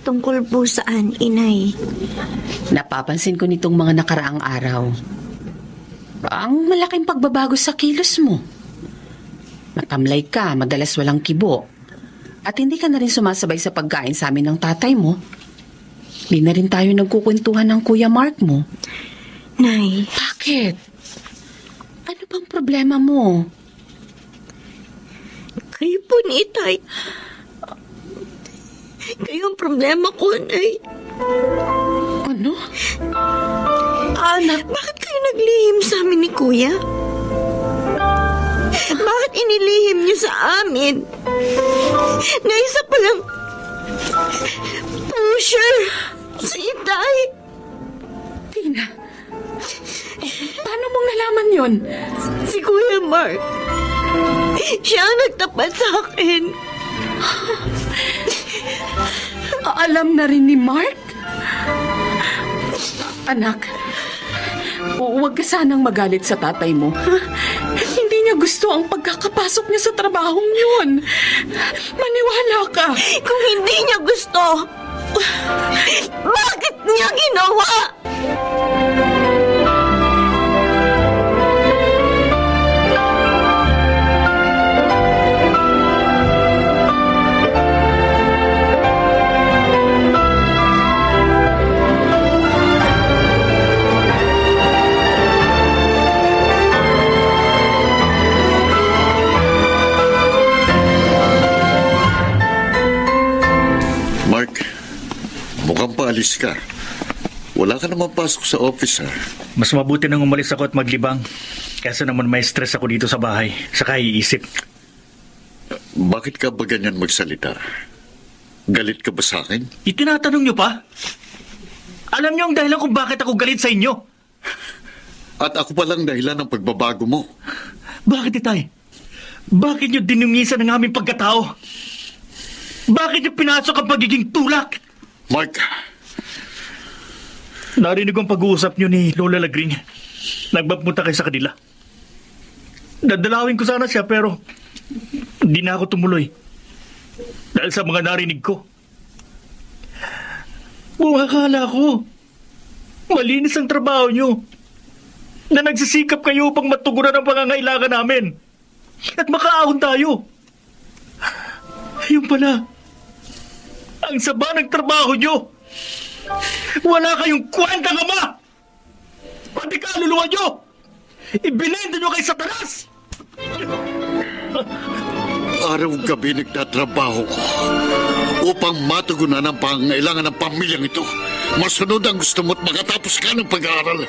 Tungkol po saan, Inay? Napapansin ko nitong mga nakaraang araw. Ang malaking pagbabago sa kilos mo. Matamlay ka, madalas walang kibo. At hindi ka na rin sumasabay sa pagkain sa amin ng tatay mo. Hindi na rin tayo nagkukwentuhan ng Kuya Mark mo. Nay. Bakit? Ano bang problema mo? Kayo po ni Itay. Kayo ang problema ko, Nay. Ano? Anak, bakit kayo naglihim sa amin ni Kuya? Bakit inilihim niyo sa amin? Na isa palang pusher si Itay. Tina, paano mong nalaman yon? Si Kuya Mark. Siya ang nagtapat sa akin. Alam na rin ni Mark? Anak, huwag ka sanang magalit sa tatay mo. Hindi niya gusto ang pagkakapasok niya sa trabahong yun. Maniwala ka. Kung hindi niya gusto, bakit niya ginawa? Mukhang paalis ka. Wala ka naman pasok sa office, ha? Mas mabuti nang umalis ako at maglibang. Kesa naman may stress ako dito sa bahay. Saka iisip. Bakit ka ba ganyan magsalita? Galit ka ba sa akin? Itinatanong niyo pa? Alam niyo ang dahilan kung bakit ako galit sa inyo? At ako pa lang dahilan ng pagbabago mo. Bakit, Itay? Bakit niyo dinungisan ang aming pagkatao? Bakit niyo pinasok ang pagiging tulak? Mark! Narinig ko ang pag-uusap niyo ni Lola Lagring. Nagpapunta kayo sa kanila. Dadalawin ko sana siya pero hindi na ako tumuloy. Dahil sa mga narinig ko. Bumakala ko, malinis ang trabaho niyo. Na nagsisikap kayo upang matugunan ang pangangailangan namin. At makaahon tayo. Ayun pala, ang sama ng trabaho niyo. Wala kayong kwentang ama. Pati kaluluwa niyo. Ibinenta niyo kay Satanas. Araw-gabi nagtatrabaho ko upang matugunan ang pangangailangan ng pamilyang ito. Masunod ang gusto mo't makatapos ka ng pag-aaral.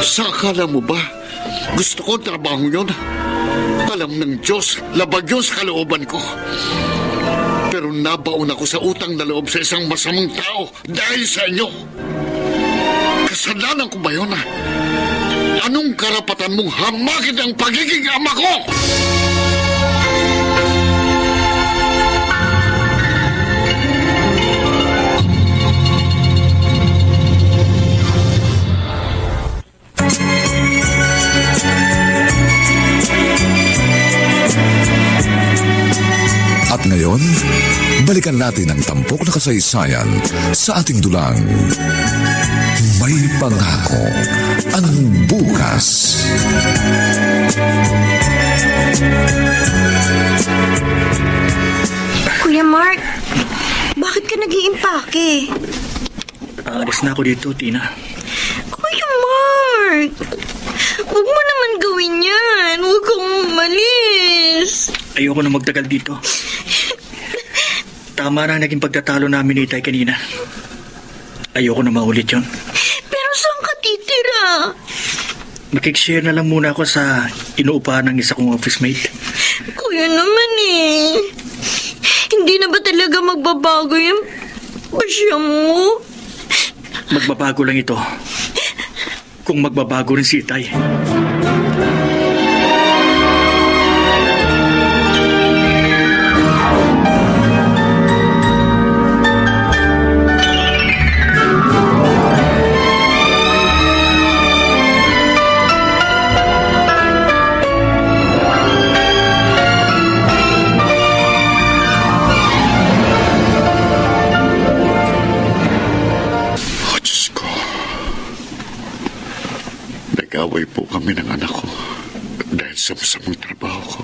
Sa akala mo ba, gusto ko ang trabaho yun? Alam ng Diyos, labag yun sa kalooban ko. Pero nabaon ako sa utang na loob sa isang masamang tao dahil sa inyo. Kasalanan ko ba yun? Anong karapatan mong hamakin ang pagiging ama ko? At ngayon, balikan natin ang tampok na kasaysayan sa ating dulang. May pangako ang bukas. Kuya Mark, bakit ka nag-iimpake? Alis na ako dito, Tina. Kuya Mark, huwag mo naman gawin yan. Huwag kang umalis. Ayoko na magtagal dito. Tama na naging pagtatalo namin ni Itay kanina. Ayoko na maulit yun. Pero saan ka titira? Makikishare na lang muna ako sa inuupahan ng isa kong office mate. Kuya naman eh. Hindi na ba talaga magbabago yung pasya mo? Magbabago lang ito. Kung magbabago rin si Itay. Nag-away po kami ng anak ko dahil sa masamang trabaho ko.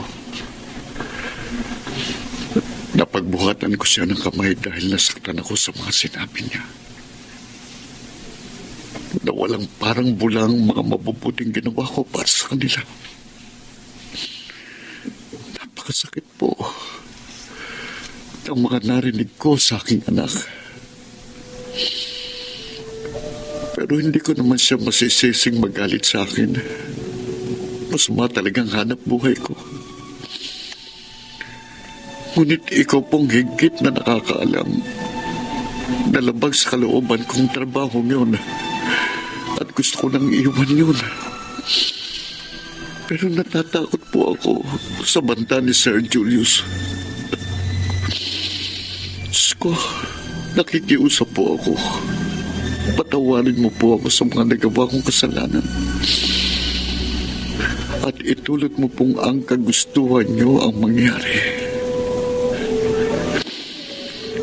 Napagbuhatan ko siya ng kamay dahil nasaktan ako sa mga sinabi niya. Nawalang parang bulang mga mabubuting ginawa ko para sa kanila. Napakasakit po ng mga narinig ko sa aking anak. Pero hindi ko naman siya masisising magalit sa akin. Masama talagang hanap buhay ko. Ngunit ikaw pong higit na nakakaalam. Nalabag sa kalooban kong trabaho yun. At gusto ko nang iwan yun. Pero natatakot po ako sa banta ni Sir Julius. Diyos ko, nakikiusap po ako. Patawarin mo po ako sa mga nagawa kong kasalanan. At itulot mo pong ang kagustuhan niyo ang mangyari.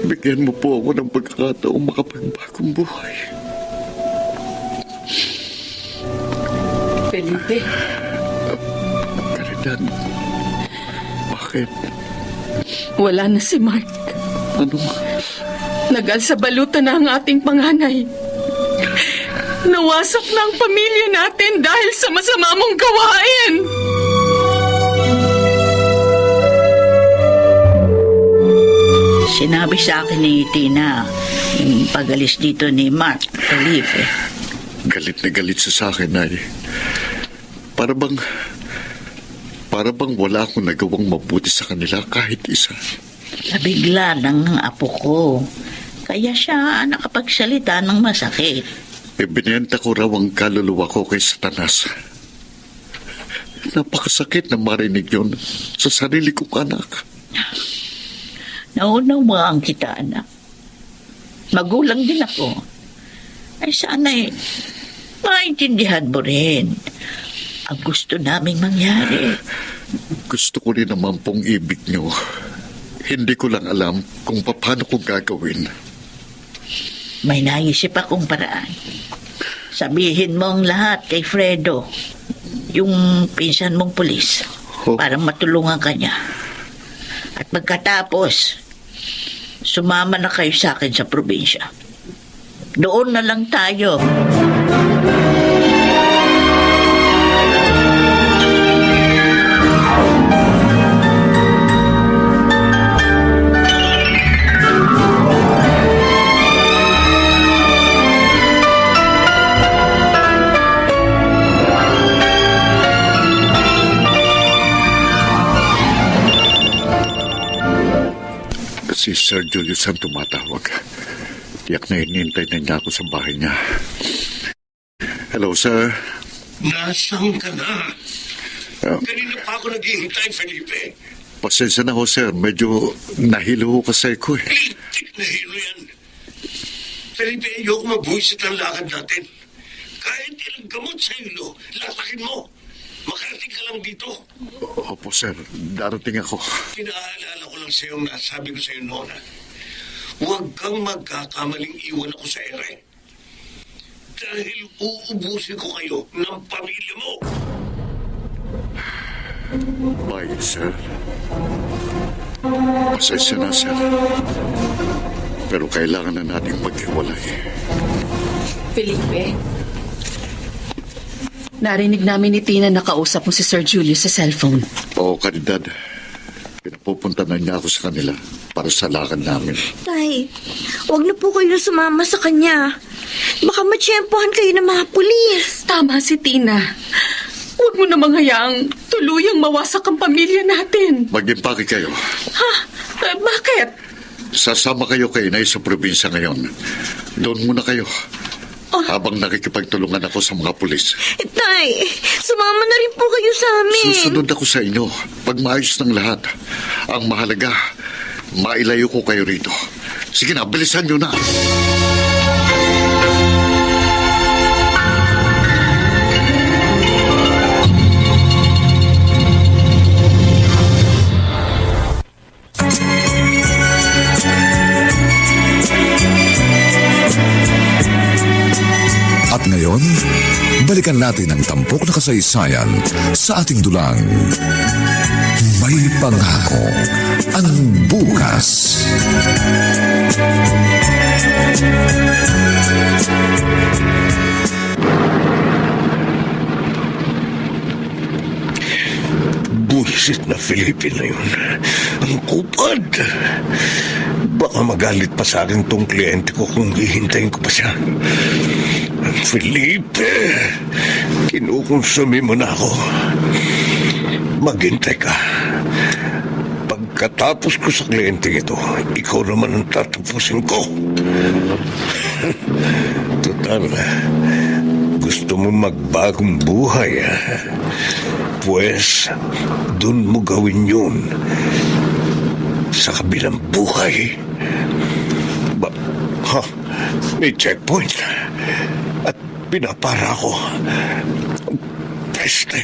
Bigyan mo po ako ng pagkakataong makapagbagong buhay. Felipe. Caridad, bakit? Wala na si Mark. Ano? Nagalsabalutan na ang ating panganay. Nawasak na ang pamilya natin dahil sa masama mong gawain. Sinabi sa akin ni Tina yung pag-alis dito ni Mark Felipe. Galit na galit sa akin, ay. Para bang Para bang wala akong nagawang mabuti sa kanila kahit isa. Nabigla ng apo ko. Kaya siya nakapagsalita ng masakit. Ibinenta ko raw ang kaluluwa ko kay Satanas. Napakasakit na marinig yun sa sarili kong anak. Naunawaan kita, anak. Magulang din ako. Ay sana'y maintindihan mo rin ang gusto naming mangyari. Gusto ko rin naman pong ibig niyo. Hindi ko lang alam kung paano ko gagawin. May naisip akong paraan. Sabihin mo ang lahat kay Fredo, yung pinsan mong pulis, para matulungan ka niya. At pagkatapos, sumama na kayo sa akin sa probinsya. Doon na lang tayo. Si Sir Julius ang tumatawag. Tiyak na hinihintay na niya ako sa bahay niya. Hello, sir. Nasaan ka na? Kanina pa ako naghihintay, Felipe. Pasensya na ho, sir. Medyo nahilo ho kasi ko eh. Lintik na hilo yan. Felipe, ayoko mabuhisit ang lakad natin. Kahit ilang gamot sa hilo, lalakin mo. Makarating ka lang dito. Opo, sir. Darating ako. Pinaalala ko lang sa iyo na sabi ko sa iyo noon. Huwag kang magkakamaling iwan ako sa ere. Dahil uubusin ko kayo ng pamilya mo. Bye, sir. Pasensya na, sir. Pero kailangan na nating maghiwalay. Felipe, narinig namin ni Tina na kausap mo si Sir Julius sa cellphone. Oo, Caridad. Pinapupunta na niya ako sa kanila para sa lakad namin. Tay, huwag na po kayo sumama sa kanya. Baka matsyempohan kayo ng mga pulis. Tama si Tina. Huwag mo namang hayaang tuluyang mawasak ang pamilya natin. Mag-impake kayo. Ha? Bakit? Sasama kayo kay Inay sa probinsya ngayon. Doon muna kayo. Habang nakikipagtulungan ako sa mga pulis. Tay, sumama na rin po kayo sa amin. Susunod ako sa inyo pag maayos ng lahat. Ang mahalaga, mailayo ko kayo rito. Sige na, bilisan nyo na. At ngayon, balikan natin ang tampok na kasaysayan sa ating dulang. May pangako ang bukas. Buisit na Felipe na yun. Ang kupad. Baka magalit pa sa akin tong kliyente ko kung hihintayin ko pa siya. Felipe, kinukonsumi mo na ako. Maghintay ka. Pagkatapos ko sa kliyente ito, ikaw naman ang tatapusin ko. Total, gusto mo magbagong buhay. Pues, dun mo gawin yun. Sa kabilang buhay. May checkpoint. At pinapara ko. Peste.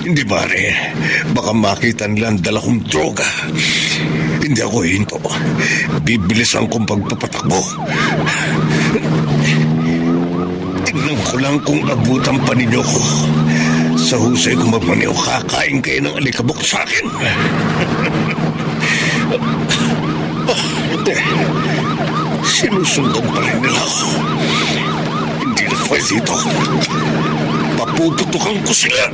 Hindi pare. Baka makita nila ang dala kong droga. Hindi ako hinto. Bibilisan kong pagpapatakbo. Tingnan ko lang kung abutan pa ninyo ko. Sa husay kong magmaniw, kakain kayo ng alikabok sa akin. Hindi. Sinusundan pa rin nila ako. Hindi na pwede ito. Papuputukan ko sila.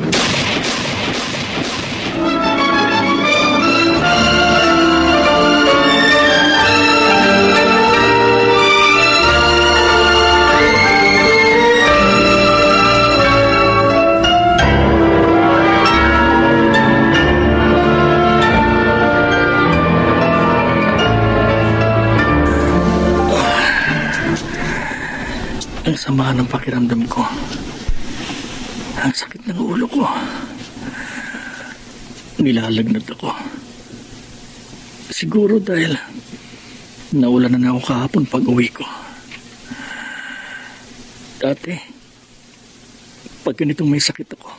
sama ng pakiramdam ko. Ang sakit ng ulo ko. Nilalagnat ako. Siguro dahil naulanan na ako kahapon pag uwi ko. Dati, pag ganitong may sakit ako,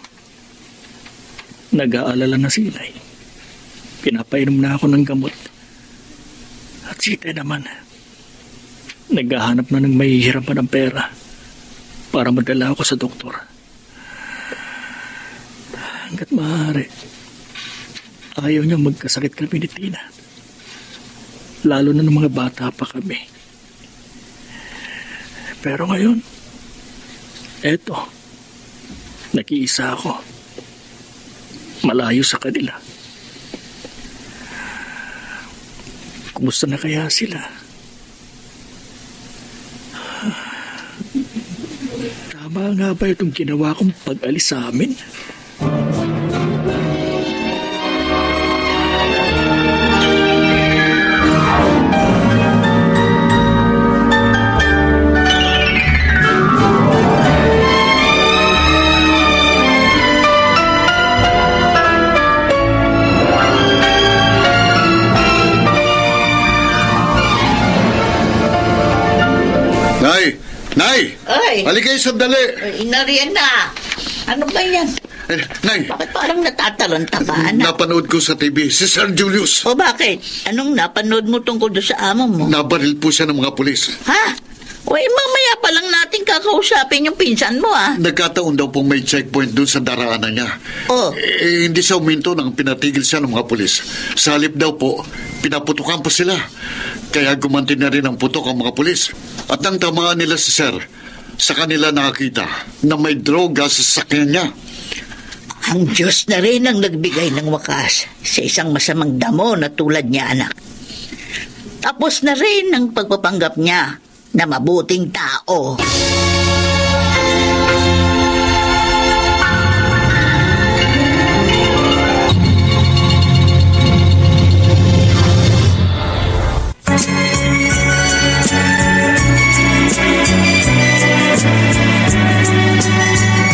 nag-aalala na si Inay. Pinapainom na ako ng gamot. At si Itay naman, naghahanap na ng mahihirapan ng pera para madala ako sa doktor. Hanggat maaari, ayaw niya magkasakit kami ni Tina. Lalo na ng mga bata pa kami. Pero ngayon, eto, nag-iisa ako. Malayo sa kanila. Kumusta na kaya sila? Tama nga ba itong ginawa kong pag-alis sa amin? Nay! Ay! Halika kayo sandali! Inariyan na! Ano ba yan? Nay! Bakit parang natatalanta ba, anak? Napanood ko sa TV si Sir Julius. O bakit? Anong napanood mo tungkol doon sa amo mo? Nabaril po siya ng mga pulis. Ha? O mamaya pa lang natin kakausapin yung pinsan mo, ah. Nagkataon daw pong may checkpoint doon sa daraanan niya. Oh. Hindi siya uminto nang pinatigil siya ng mga pulis. Sa halip daw po, pinaputukan pa sila. Kaya gumanti na rin ang putok ang mga pulis. At nang tamaan nila si Sir, sa kanila nakakita na may droga sa sasakyan niya. Ang Diyos na rin ang nagbigay ng wakas sa isang masamang damo na tulad niya, anak. Tapos na rin ang pagpapanggap niya na mabuting tao.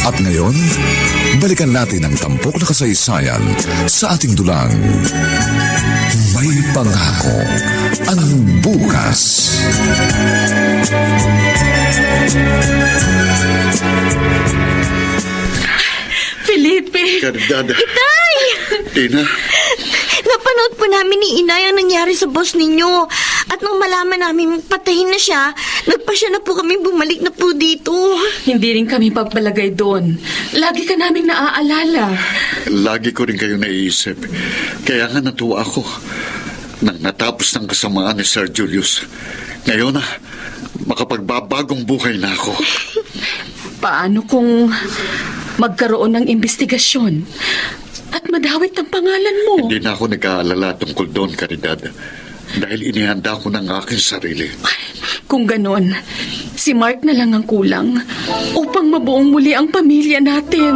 At ngayon, balikan natin ang tampok na kasaysayan sa ating dulang. May pangako ang bukas. Felipe! Caridad. Itay! Tina? Napanood po namin ni Inay ang nangyari sa boss ninyo. At nung malaman namin patayin na siya, nagpasya na po kami bumalik na po dito. Hindi rin kami pagpalagay doon. Lagi ka naming naaalala. Lagi ko rin kayo naiisip. Kaya nga natuwa ako nang natapos ng kasamaan ni Sir Julius. Ngayon na, makapagbabagong buhay na ako. Paano kung magkaroon ng investigasyon at madawit ang pangalan mo? Hindi na ako nag-aalala tungkol doon, Caridad. Dahil inihanda ko ng aking sarili. Kung ganon, si Mark na lang ang kulang upang mabuong muli ang pamilya natin.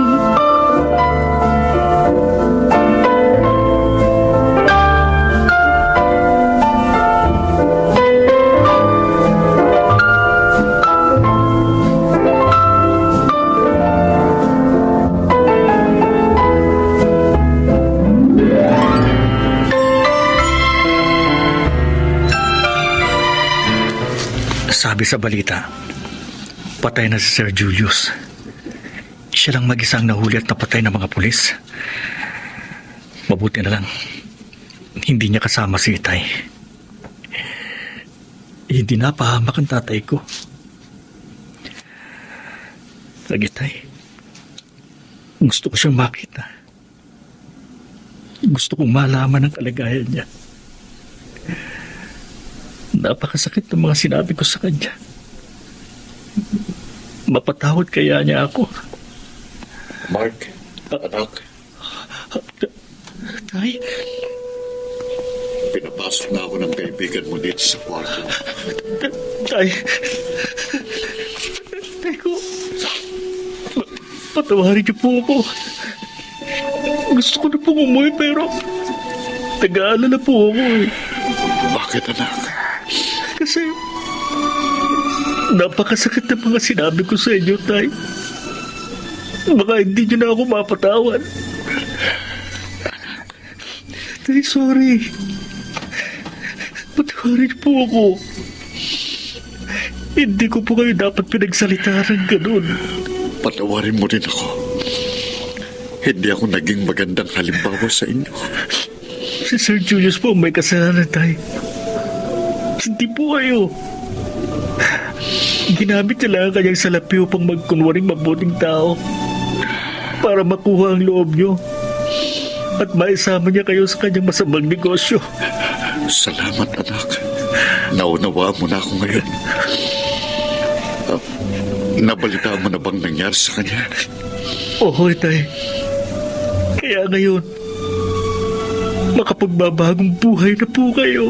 Sabi sa balita, patay na si Sir Julius. Siya lang mag-isang nahuli at napatay ng mga pulis. Mabuti na lang, hindi niya kasama si Itay. Hindi napahamak ang tatay ko. Itay, gusto ko siyang makita. Gusto kong malaman ang kalagayan niya. Napakasakit ng mga sinabi ko sa kanya. Mapatawad kaya niya ako. Mark, anak. Tay? Pinapasok na ako ng kaibigan mo dito sa kwarto. Tay. Tay ko. Patawarin niyo po ako. Gusto ko na pong umuwi pero nag-aalala po ako eh. Bakit, anak? Kasi Napakasakit na mga sinabi ko sa inyo, Tay. Baka hindi nyo na ako mapatawad. Tay, sorry. Patawarin po ako. Hindi ko po kayo dapat pinagsalitaan ng ganun. Patawarin mo rin ako. Hindi ako naging magandang halimbawa sa inyo. Si Sir Julius po may kasalanan, Tay. Hindi po kayo. Ginamit nila ang kanyang salapi upang magkunwaring mabuting tao para makuha ang loob nyo at maisama niya kayo sa kanyang masamang negosyo. Salamat, anak. Naunawa mo na ako ngayon. Nabalita mo na bang nangyari sa kanya? Oo, Tay. Kaya ngayon, makapagbabagong buhay na po kayo.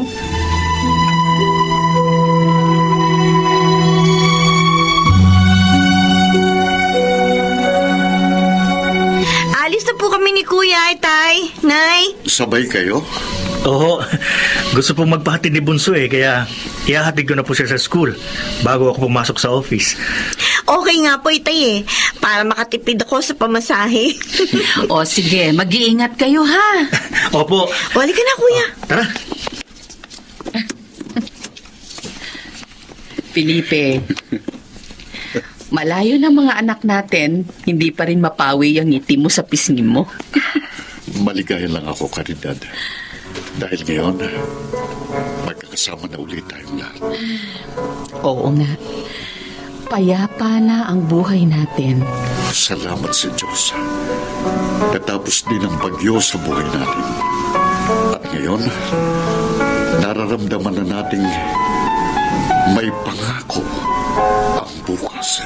Alis na po kami ni Kuya, Tay. Nay. Sabay kayo? Oo, gusto pong magpahatid ni Bunso kaya ihahatid ko na po siya sa school bago ako pumasok sa office. Okay nga po, Tay para makatipid ako sa pamasahe. O sige, mag-iingat kayo ha. Opo. Wali ka na, Kuya. Tara. Felipe, malayo na mga anak natin, hindi pa rin mapawi ang ngiti mo sa pisngi mo. Maligaya lang ako, Caridad. Dahil ngayon, magkakasama na ulit tayong lahat. Oo nga. Payapa na ang buhay natin. Salamat sa Diyos. Natapos din ang bagyo sa buhay natin. At ngayon, nararamdaman na nating may pangako ang bukas.